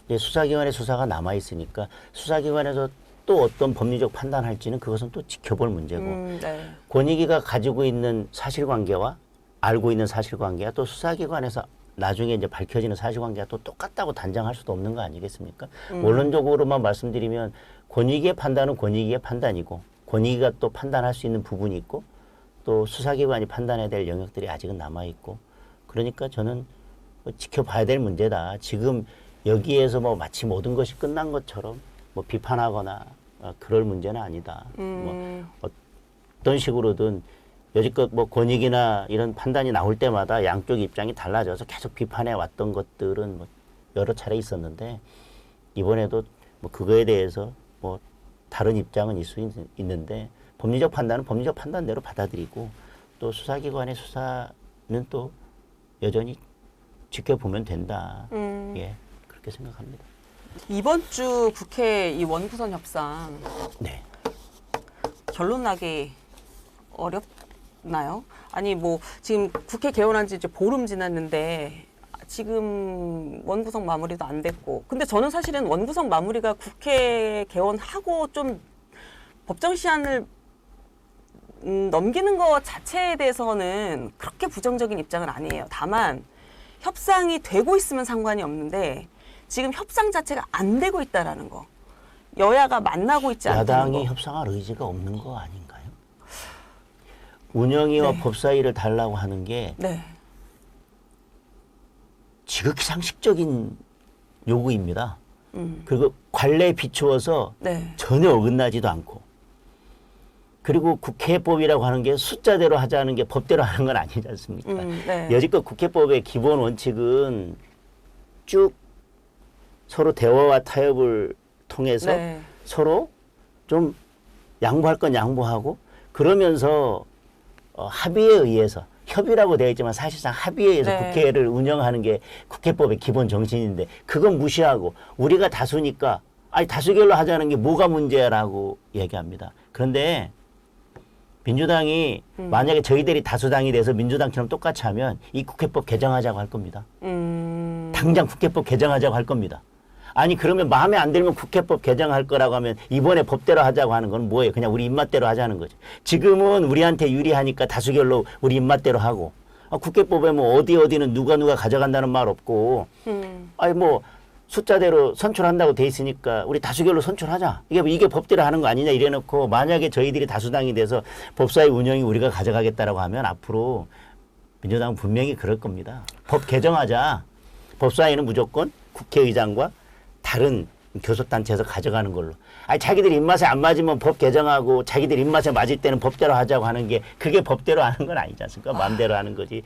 이제 수사기관의 수사가 남아 있으니까 수사기관에서 또 어떤 법리적 판단할지는 그것은 또 지켜볼 문제고 네. 권익위가 가지고 있는 사실관계와 알고 있는 사실관계가 또 수사기관에서 나중에 이제 밝혀지는 사실관계가 또 똑같다고 단정할 수도 없는 거 아니겠습니까? 원론적으로만 말씀드리면 권익위의 판단은 권익위의 판단이고 권익위가 또 판단할 수 있는 부분이 있고 또 수사기관이 판단해야 될 영역들이 아직은 남아있고 그러니까 저는 뭐 지켜봐야 될 문제다. 지금 여기에서 뭐 마치 모든 것이 끝난 것처럼 뭐 비판하거나 그럴 문제는 아니다. 뭐 어떤 식으로든 여지껏 뭐 권익이나 이런 판단이 나올 때마다 양쪽 입장이 달라져서 계속 비판해 왔던 것들은 뭐 여러 차례 있었는데 이번에도 뭐 그거에 대해서 뭐 다른 입장은 있을 수 있는데 법리적 판단은 법리적 판단대로 받아들이고 또 수사기관의 수사는 또 여전히 지켜보면 된다. 예, 그렇게 생각합니다. 이번 주 국회 이 원구성 협상 네. 결론 나기 어렵나요? 아니 뭐 지금 국회 개원한 지 이제 보름 지났는데 지금 원구성 마무리도 안 됐고 근데 저는 사실은 원구성 마무리가 국회 개원하고 좀 법정 시한을 넘기는 것 자체에 대해서는 그렇게 부정적인 입장은 아니에요. 다만 협상이 되고 있으면 상관이 없는데 지금 협상 자체가 안 되고 있다라는 거. 여야가 만나고 있지 않다는 거. 야당이 협상할 의지가 없는 거 아닌가요? 운영위와 네. 법사위를 달라고 하는 게 네. 지극히 상식적인 요구입니다. 그리고 관례에 비추어서 네. 전혀 어긋나지도 않고 그리고 국회법이라고 하는 게 숫자대로 하자는 게 법대로 하는 건 아니지 않습니까? 네. 여지껏 국회법의 기본 원칙은 쭉 서로 대화와 타협을 통해서 네. 서로 좀 양보할 건 양보하고 그러면서 합의에 의해서 협의라고 되어 있지만 사실상 합의에 의해서 네. 국회를 운영하는 게 국회법의 기본 정신인데 그건 무시하고 우리가 다수니까 아니 다수결로 하자는 게 뭐가 문제야라고 얘기합니다. 그런데 민주당이 만약에 저희들이 다수당이 돼서 민주당처럼 똑같이 하면 이 국회법 개정하자고 할 겁니다. 당장 국회법 개정하자고 할 겁니다. 아니 그러면 마음에 안 들면 국회법 개정할 거라고 하면 이번에 법대로 하자고 하는 건 뭐예요? 그냥 우리 입맛대로 하자는 거죠. 지금은 우리한테 유리하니까 다수결로 우리 입맛대로 하고 국회법에 뭐 어디는 누가 가져간다는 말 없고 아니 뭐 숫자대로 선출한다고 돼 있으니까 우리 다수결로 선출하자. 이게 법대로 하는 거 아니냐 이래놓고 만약에 저희들이 다수당이 돼서 법사위 운영이 우리가 가져가겠다라고 하면 앞으로 민주당은 분명히 그럴 겁니다. 법 개정하자. 법사위는 무조건 국회의장과 다른 교섭단체에서 가져가는 걸로. 아니 자기들 입맛에 안 맞으면 법 개정하고 자기들 입맛에 맞을 때는 법대로 하자고 하는 게 그게 법대로 하는 건 아니지 않습니까? 마음대로 하는 거지.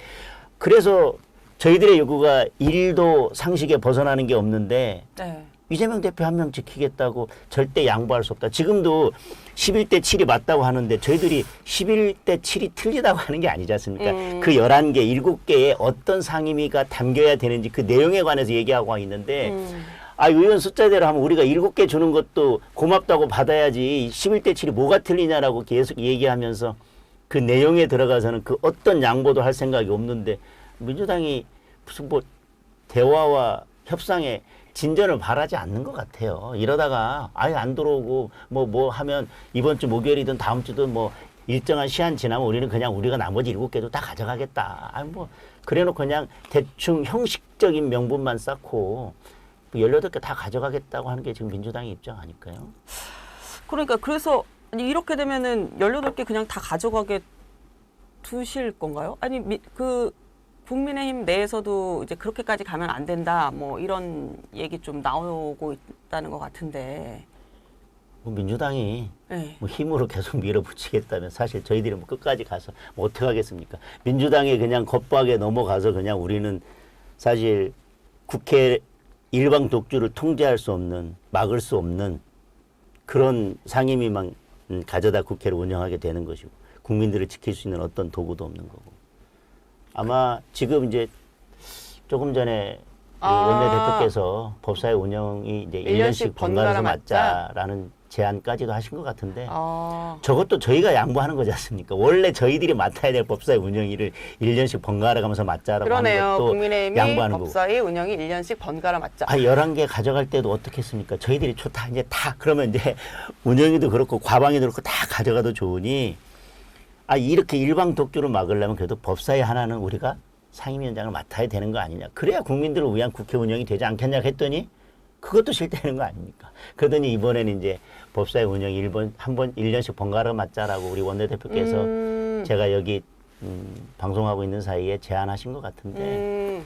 그래서 저희들의 요구가 1도 상식에 벗어나는 게 없는데 네. 이재명 대표 한 명 지키겠다고 절대 양보할 수 없다. 지금도 11대 7이 맞다고 하는데 저희들이 11대 7이 틀리다고 하는 게 아니지 않습니까? 그 11개, 7개의 어떤 상임위가 담겨야 되는지 그 내용에 관해서 얘기하고 있는데 의원 숫자대로 하면 우리가 7개 주는 것도 고맙다고 받아야지 11대 7이 뭐가 틀리냐라고 계속 얘기하면서 그 내용에 들어가서는 그 어떤 양보도 할 생각이 없는데 민주당이 무슨 뭐 대화와 협상에 진전을 바라지 않는 것 같아요. 이러다가 아예 안 들어오고 뭐 하면 이번 주 목요일이든 다음 주든 뭐 일정한 시한 지나면 우리는 그냥 우리가 나머지 7개도 다 가져가겠다. 그래놓고 그냥 대충 형식적인 명분만 쌓고 18개 다 가져가겠다고 하는 게 지금 민주당의 입장 아닐까요? 그러니까 그래서 이렇게 되면은 18개 그냥 다 가져가게 두실 건가요? 아니 그 국민의힘 내에서도 이제 그렇게까지 가면 안 된다. 뭐 이런 얘기 좀 나오고 있다는 것 같은데. 민주당이 네. 뭐 힘으로 계속 밀어붙이겠다면 사실 저희들이 뭐 끝까지 가서 뭐 어떻게 하겠습니까? 민주당이 그냥 겁박에 넘어가서 그냥 우리는 사실 국회 일방 독주를 통제할 수 없는, 막을 수 없는 그런 상임위만 가져다 국회를 운영하게 되는 것이고 국민들을 지킬 수 있는 어떤 도구도 없는 거고. 아마 지금 이제 조금 전에 원내대표께서 법사위 운영이 이제 1년씩 번갈아서 맞자라는 제안까지도 하신 것 같은데 아. 저것도 저희가 양보하는 거지 않습니까? 원래 저희들이 맡아야 될 법사위 운영일을 1년씩 번갈아 가면서 맡자라고 그러네요. 하는 것도 국민의힘이 양보하는 거고. 법사위 운영이 1년씩 번갈아 맞자. 11개 가져갈 때도 어떻게 했습니까? 저희들이 좋다. 이제 다 그러면 이제 운영위도 그렇고 과방위도 그렇고 다 가져가도 좋으니 이렇게 일방 독주를 막으려면 그래도 법사위 하나는 우리가 상임위원장을 맡아야 되는 거 아니냐. 그래야 국민들을 위한 국회 운영이 되지 않겠냐 했더니 그것도 싫다는 거 아닙니까? 그러더니 이번에는 이제 법사위 운영 1년씩 번갈아 맞자라고 우리 원내대표께서 제가 여기 방송하고 있는 사이에 제안하신 것 같은데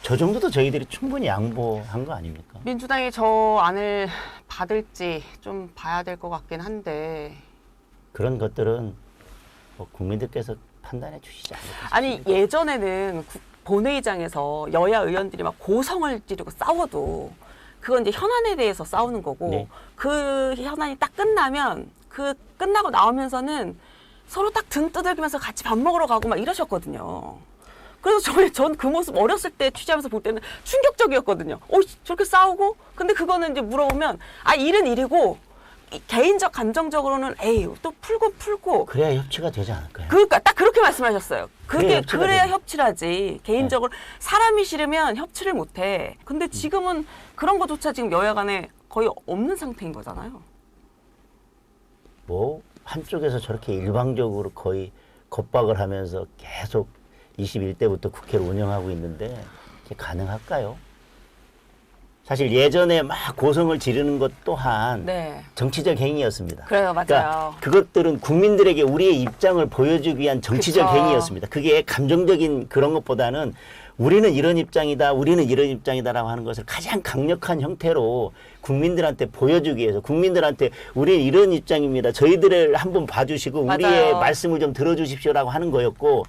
저 정도도 저희들이 충분히 양보한 거 아닙니까? 민주당이 저 안을 받을지 좀 봐야 될 것 같긴 한데. 그런 것들은 뭐 국민들께서 판단해 주시지 않을까 싶습니다. 아니 예전에는 본회의장에서 여야 의원들이 막 고성을 지르고 싸워도 그건 이제 현안에 대해서 싸우는 거고 네. 그 현안이 딱 끝나면 그 끝나고 나오면서는 서로 딱 등 두들기면서 같이 밥 먹으러 가고 막 이러셨거든요. 그래서 전 그 모습 어렸을 때 취재하면서 볼 때는 충격적이었거든요. 저렇게 싸우고 근데 그거는 이제 물어보면 일은 일이고 개인적 감정적으로는 또 풀고 그래야 협치가 되지 않을까요? 그러니까 딱 그렇게 말씀하셨어요. 그래야 그래야 협치가 협치라지. 개인적으로 사람이 싫으면 협치를 못해. 근데 지금은 그런 것조차 지금 여야 간에 거의 없는 상태인 거잖아요. 뭐 한쪽에서 저렇게 일방적으로 거의 겁박을 하면서 계속 21대부터 국회를 운영하고 있는데 이게 가능할까요? 사실 예전에 막 고성을 지르는 것 또한 네. 정치적 행위였습니다. 그래요, 맞아요. 그러니까 그것들은 국민들에게 우리의 입장을 보여주기 위한 정치적 그쵸. 행위였습니다. 그게 감정적인 그런 것보다는 우리는 이런 입장이다, 우리는 이런 입장이다라고 하는 것을 가장 강력한 형태로 국민들한테 보여주기 위해서 국민들한테 우리는 이런 입장입니다. 저희들을 한번 봐주시고 맞아요. 우리의 말씀을 좀 들어주십시오라고 하는 거였고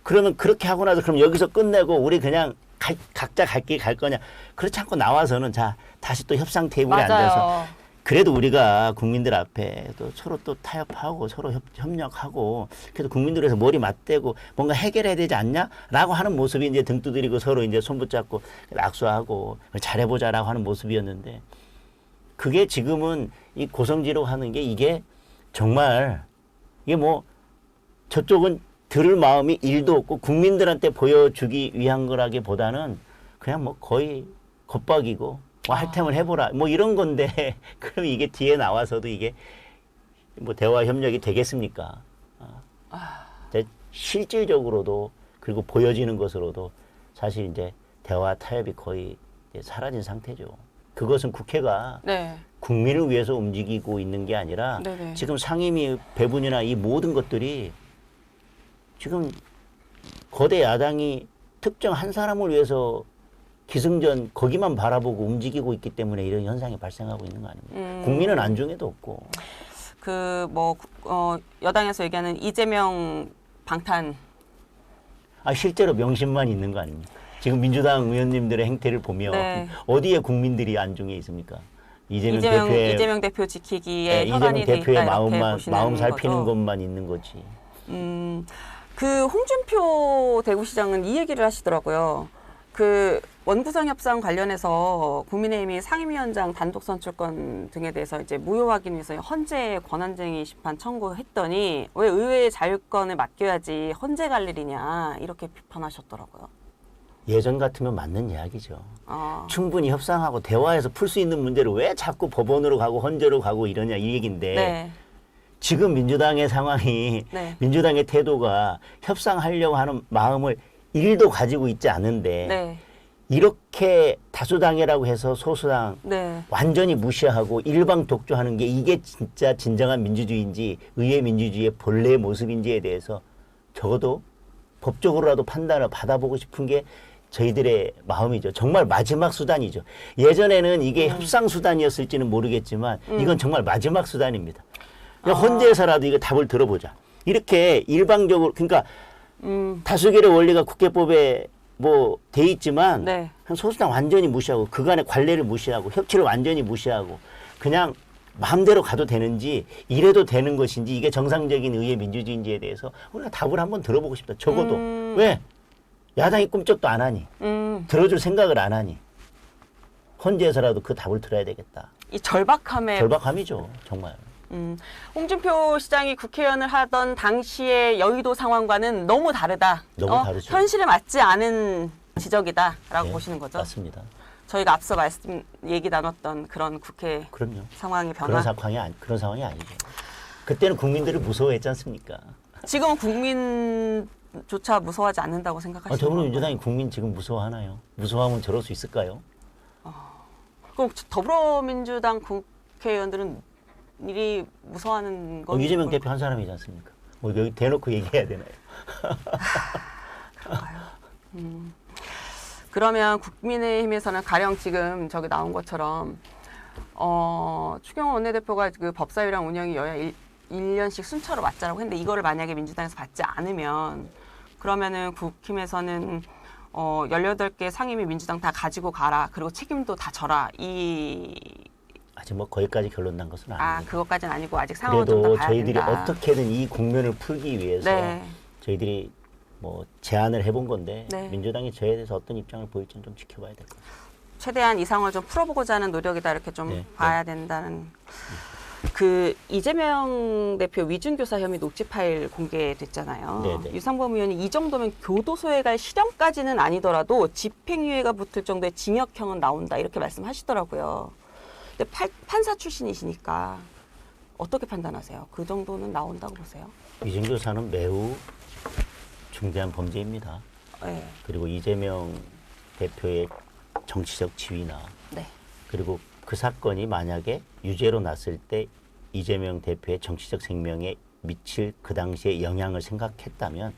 그러면 그렇게 하고 나서 그럼 여기서 끝내고 우리 그냥 각자 갈 길 갈 거냐. 그렇지 않고 나와서는 다시 또 협상 테이블에 맞아요. 앉아서 그래도 우리가 국민들 앞에 또 서로 또 타협하고 서로 협력하고 그래도 국민들에서 머리 맞대고 뭔가 해결해야 되지 않냐라고 하는 모습이 이제 등 두드리고 서로 이제 손 붙잡고 악수하고 잘해보자라고 하는 모습이었는데 그게 지금은 이 고성지로 하는 게 이게 정말 이게 뭐 저쪽은 들을 마음이 1도 없고 국민들한테 보여주기 위한 거라기보다는 그냥 뭐 거의 겁박이고 뭐 할템을 해보라 뭐 이런 건데 그럼 이게 뒤에 나와서도 이게 뭐 대화 협력이 되겠습니까? 실질적으로도 그리고 보여지는 것으로도 사실 이제 대화 타협이 거의 이제 사라진 상태죠. 그것은 국회가 네. 국민을 위해서 움직이고 있는 게 아니라 네네. 지금 상임위 배분이나 이 모든 것들이 지금 거대 야당이 특정 한 사람을 위해서 기승전 거기만 바라보고 움직이고 있기 때문에 이런 현상이 발생하고 있는 거 아닙니까? 국민은 안중에도 없고. 여당에서 얘기하는 이재명 방탄. 실제로 명심만 있는 거 아닙니까? 지금 민주당 의원님들의 행태를 보면 네. 어디에 국민들이 안중에 있습니까? 이재명 대표 지키기에 이재명 현안이 돼 있다 대표의 이렇게 마음 보시는 살피는 거죠. 것만 있는 거지. 그 홍준표 대구시장은 이 얘기를 하시더라고요. 그 원구성 협상 관련해서 국민의힘이 상임위원장 단독 선출권 등에 대해서 이제 무효 확인 위해서 헌재 권한쟁의 심판 청구했더니 왜 의회의 자율권을 맡겨야지 헌재 갈 일이냐 이렇게 비판하셨더라고요. 예전 같으면 맞는 이야기죠. 아, 충분히 협상하고 대화해서 풀 수 있는 문제를 왜 자꾸 법원으로 가고 헌재로 가고 이러냐 이 얘기인데 네. 지금 민주당의 상황이 네. 민주당의 태도가 협상하려고 하는 마음을 1도 가지고 있지 않은데 네. 이렇게 다수당이라고 해서 소수당 네. 완전히 무시하고 일방 독주하는 게 이게 진짜 진정한 민주주의인지 의회 민주주의의 본래의 모습인지에 대해서 적어도 법적으로라도 판단을 받아보고 싶은 게 저희들의 마음이죠. 정말 마지막 수단이죠. 예전에는 이게 협상 수단이었을지는 모르겠지만 이건 정말 마지막 수단입니다. 헌재에서라도 이거 답을 들어보자. 이렇게 일방적으로 그러니까 다수결의 원리가 국회법에 뭐 돼 있지만 네. 한 소수당 완전히 무시하고 그간의 관례를 무시하고 협치를 완전히 무시하고 그냥 마음대로 가도 되는지 이래도 되는 것인지 이게 정상적인 의회 민주주의인지에 대해서 우리가 답을 한번 들어보고 싶다. 적어도 왜 야당이 꿈쩍도 안 하니 들어줄 생각을 안 하니 헌재에서라도 그 답을 들어야 되겠다. 이 절박함에 절박함이죠, 정말. 홍준표 시장이 국회의원을 하던 당시의 여의도 상황과는 너무 다르다. 너무 다르죠. 현실에 맞지 않은 지적이다라고 네, 보시는 거죠. 맞습니다. 저희가 앞서 얘기 나눴던 그런 국회 그럼요. 상황의 변화. 그런 상황이 아니죠. 그때는 국민들을 무서워했지 않습니까? 지금은 국민조차 무서워하지 않는다고 생각하시는 거예요? 더불어민주당이 국민 지금 무서워하나요? 무서워하면 저럴 수 있을까요? 그럼 더불어민주당 국회의원들은 일이 무서워하는 건 이재명 대표 한 사람이지 않습니까? 뭐 여기 대놓고 얘기해야 되나요? 그런가요? 그러면 국민의힘에서는 가령 지금 저기 나온 것처럼 추경호 원내대표가 그 법사위랑 운영이 여야 1년씩 순차로 맞자라고 했는데 이거를 만약에 민주당에서 받지 않으면 그러면은 국힘에서는 18개 상임위 민주당 다 가지고 가라. 그리고 책임도 다 져라. 아직 뭐 거기까지 결론 난 것은 아닙니다. 그것까지는 아니고 아직 상황은 좀 더 그래도 봐야 저희들이 된다. 어떻게든 이 국면을 풀기 위해서 네. 저희들이 뭐 제안을 해본 건데 네. 민주당이 저에 대해서 어떤 입장을 보일지는 좀 지켜봐야 될 것 같아요. 최대한 이 상황을 좀 풀어보고자 하는 노력이다 이렇게 좀 네. 봐야 된다는. 그 이재명 대표 위중교사 혐의 녹취 파일 공개됐잖아요. 네, 네. 유상범 의원이 이 정도면 교도소에 갈 실형까지는 아니더라도 집행유예가 붙을 정도의 징역형은 나온다 이렇게 말씀하시더라고요. 근데 판사 출신이시니까 어떻게 판단하세요? 그 정도는 나온다고 보세요? 위증교사는 매우 중대한 범죄입니다. 네. 그리고 이재명 대표의 정치적 지위나 네. 그리고 그 사건이 만약에 유죄로 났을 때 이재명 대표의 정치적 생명에 미칠 그 당시의 영향을 생각했다면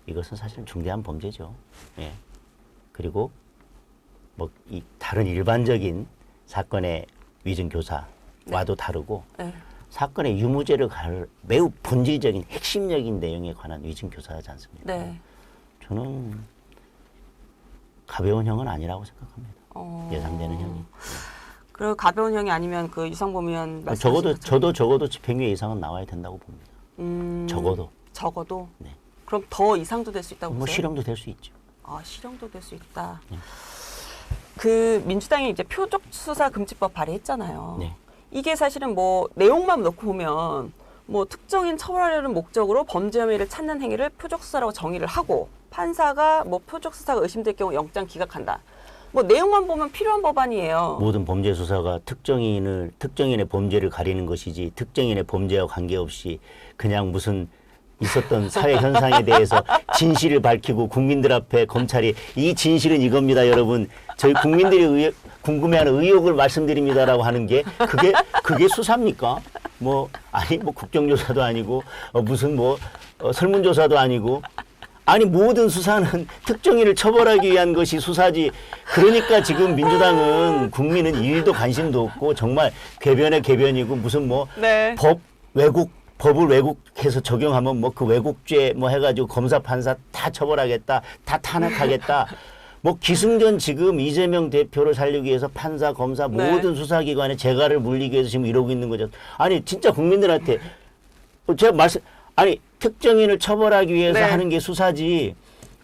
이것은 사실 중대한 범죄죠. 예. 그리고 뭐 이 다른 일반적인 사건의 위증 교사와도 다르고 네. 사건의 유무죄를 가를 매우 본질적인 핵심적인 내용에 관한 위증 교사하지 않습니까? 네. 저는 가벼운 형은 아니라고 생각합니다. 예상되는 형이. 그리고 가벼운 형이 아니면 그 유상범 의원 적어도 집행유예 이상은 나와야 된다고 봅니다. 적어도. 적어도. 네. 그럼 더 이상도 될 수 있다고 뭐 보세요? 실형도 될 수 있죠. 실형도 될 수 있다. 네. 그 민주당이 이제 표적 수사 금지법 발의했잖아요. 네. 이게 사실은 뭐 내용만 놓고 보면 뭐 특정인 처벌하려는 목적으로 범죄 혐의를 찾는 행위를 표적 수사라고 정의를 하고 판사가 뭐 표적 수사가 의심될 경우 영장 기각한다. 뭐 내용만 보면 필요한 법안이에요. 모든 범죄 수사가 특정인의 범죄를 가리는 것이지 특정인의 범죄와 관계없이 그냥 무슨 있었던 사회 현상에 대해서 진실을 밝히고 국민들 앞에 검찰이 이 진실은 이겁니다, 여러분. 저희 국민들이 궁금해하는 의혹을 말씀드립니다라고 하는 게 그게 수사입니까? 뭐 국정조사도 아니고 무슨 설문조사도 아니고. 아니 모든 수사는 특정인을 처벌하기 위한 것이 수사지. 그러니까 지금 민주당은 국민은 일도 관심도 없고 정말 궤변의 궤변이고 무슨 네. 법을 왜곡해서 적용하면 그 왜곡죄 해가지고 검사 판사 다 처벌하겠다, 다 탄핵하겠다. 기승전 지금 이재명 대표를 살리기 위해서 판사, 검사 네. 모든 수사기관에 재갈을 물리기 위해서 지금 이러고 있는 거죠. 아니 진짜 국민들한테 제가 특정인을 처벌하기 위해서 네. 하는 게 수사지.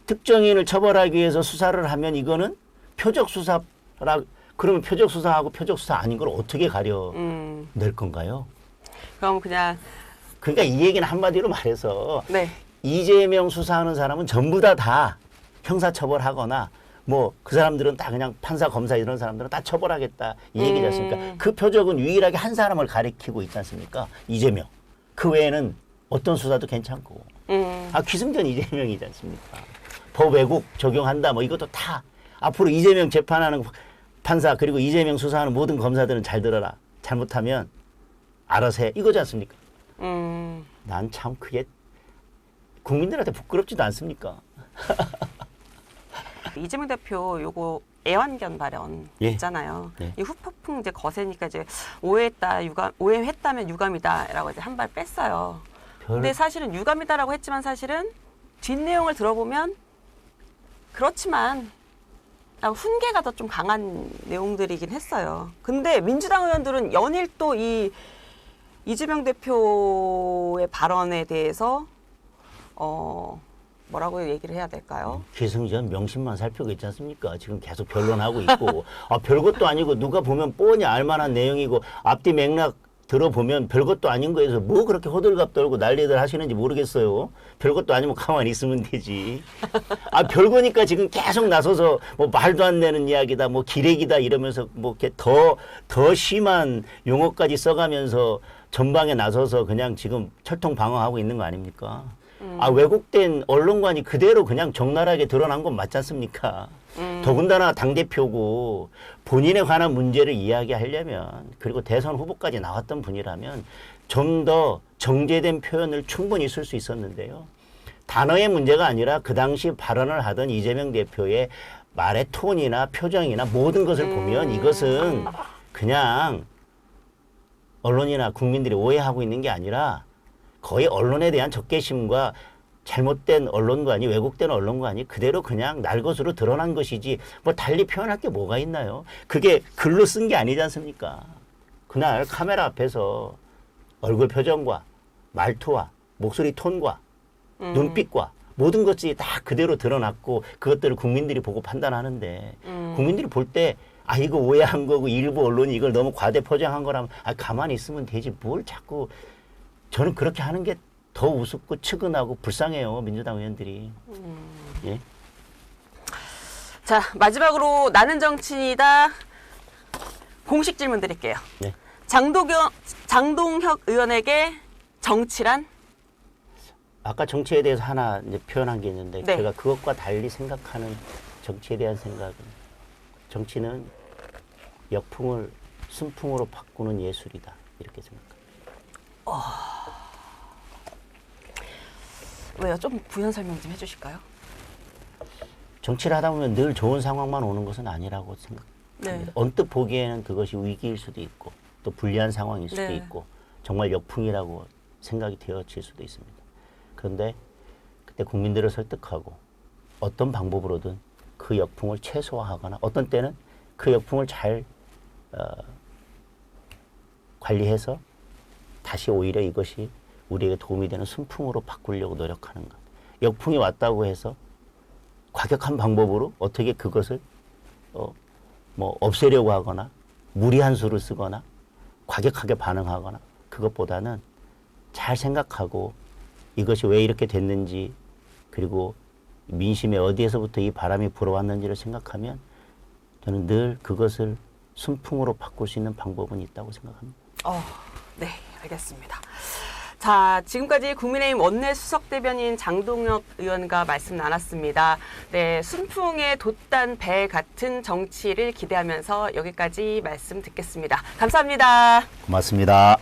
특정인을 처벌하기 위해서 수사를 하면 이거는 표적 수사라. 그러면 표적 수사하고 표적 수사 아닌 걸 어떻게 가려낼 건가요? 그럼 그러니까 이 얘기는 한마디로 말해서 네. 이재명 수사하는 사람은 전부 다 형사처벌하거나 그 사람들은 다 그냥 판사, 검사 이런 사람들은 다 처벌하겠다 이 얘기지 않습니까? 그 표적은 유일하게 한 사람을 가리키고 있지 않습니까? 이재명. 그 외에는 어떤 수사도 괜찮고. 기승전 이재명이지 않습니까? 법 왜곡 적용한다 이것도 다 앞으로 이재명 재판하는 판사 그리고 이재명 수사하는 모든 검사들은 잘 들어라. 잘못하면 알아서 해. 이거지 않습니까? 난 참 그게 국민들한테 부끄럽지도 않습니까? 이재명 대표 요거 애완견 발언 예. 있잖아요. 네. 이 후폭풍 이제 거세니까 이제 오해했다면 유감이다라고 이제 한 발 뺐어요. 근데 사실은 유감이다라고 했지만 사실은 뒷내용을 들어보면 그렇지만 훈계가 더 좀 강한 내용들이긴 했어요. 근데 민주당 의원들은 연일 또 이 이재명 대표의 발언에 대해서 뭐라고 얘기를 해야 될까요? 기승전 명심만 살피고 있지 않습니까? 지금 계속 변론하고 있고 별것도 아니고 누가 보면 뻔히 알만한 내용이고 앞뒤 맥락 들어보면 별것도 아닌 거에서 뭐 그렇게 호들갑 떨고 난리들 하시는지 모르겠어요. 별것도 아니면 가만히 있으면 되지. 별거니까 지금 계속 나서서 뭐 말도 안 되는 이야기다, 뭐 기레기다 이러면서 뭐 이렇게 더 심한 용어까지 써가면서 전방에 나서서 그냥 지금 철통 방어하고 있는 거 아닙니까? 왜곡된 언론관이 그대로 그냥 적나라하게 드러난 건 맞지 않습니까? 더군다나 당대표고 본인에 관한 문제를 이야기하려면 그리고 대선 후보까지 나왔던 분이라면 좀 더 정제된 표현을 충분히 쓸 수 있었는데요. 단어의 문제가 아니라 그 당시 발언을 하던 이재명 대표의 말의 톤이나 표정이나 모든 것을 보면 이것은 그냥 언론이나 국민들이 오해하고 있는 게 아니라 거의 언론에 대한 적개심과 잘못된 언론관이 왜곡된 언론관이 그대로 그냥 날 것으로 드러난 것이지 뭐 달리 표현할 게 뭐가 있나요? 그게 글로 쓴 게 아니지 않습니까? 그날 카메라 앞에서 얼굴 표정과 말투와 목소리 톤과 눈빛과 모든 것이 다 그대로 드러났고 그것들을 국민들이 보고 판단하는데 국민들이 볼 때 이거 오해한 거고 일부 언론이 이걸 너무 과대 포장한 거라면 가만히 있으면 되지 뭘 자꾸 저는 그렇게 하는 게 더 우습고 측은하고 불쌍해요. 민주당 의원들이. 예? 자, 마지막으로 나는 정치인이다. 공식 질문 드릴게요. 네. 장동혁 의원에게 정치란? 아까 정치에 대해서 하나 이제 표현한 게 있는데 네. 제가 그것과 달리 생각하는 정치에 대한 생각은 정치는 역풍을 순풍으로 바꾸는 예술이다. 이렇게 생각합니다. 왜요? 좀 부연 설명 좀 해주실까요? 정치를 하다 보면 늘 좋은 상황만 오는 것은 아니라고 생각합니다. 네. 언뜻 보기에는 그것이 위기일 수도 있고 또 불리한 상황일 수도 네. 있고 정말 역풍이라고 생각이 되어질 수도 있습니다. 그런데 그때 국민들을 설득하고 어떤 방법으로든 그 역풍을 최소화하거나 어떤 때는 그 역풍을 잘 관리해서 다시 오히려 이것이 우리에게 도움이 되는 순풍으로 바꾸려고 노력하는 것. 역풍이 왔다고 해서 과격한 방법으로 어떻게 그것을 뭐 없애려고 하거나 무리한 수를 쓰거나 과격하게 반응하거나 그것보다는 잘 생각하고 이것이 왜 이렇게 됐는지 그리고 민심에 어디에서부터 이 바람이 불어왔는지를 생각하면 저는 늘 그것을 순풍으로 바꿀 수 있는 방법은 있다고 생각합니다. 네, 알겠습니다. 자, 지금까지 국민의힘 원내수석대변인 장동혁 의원과 말씀 나눴습니다. 네, 순풍에 돛단 배 같은 정치를 기대하면서 여기까지 말씀 듣겠습니다. 감사합니다. 고맙습니다.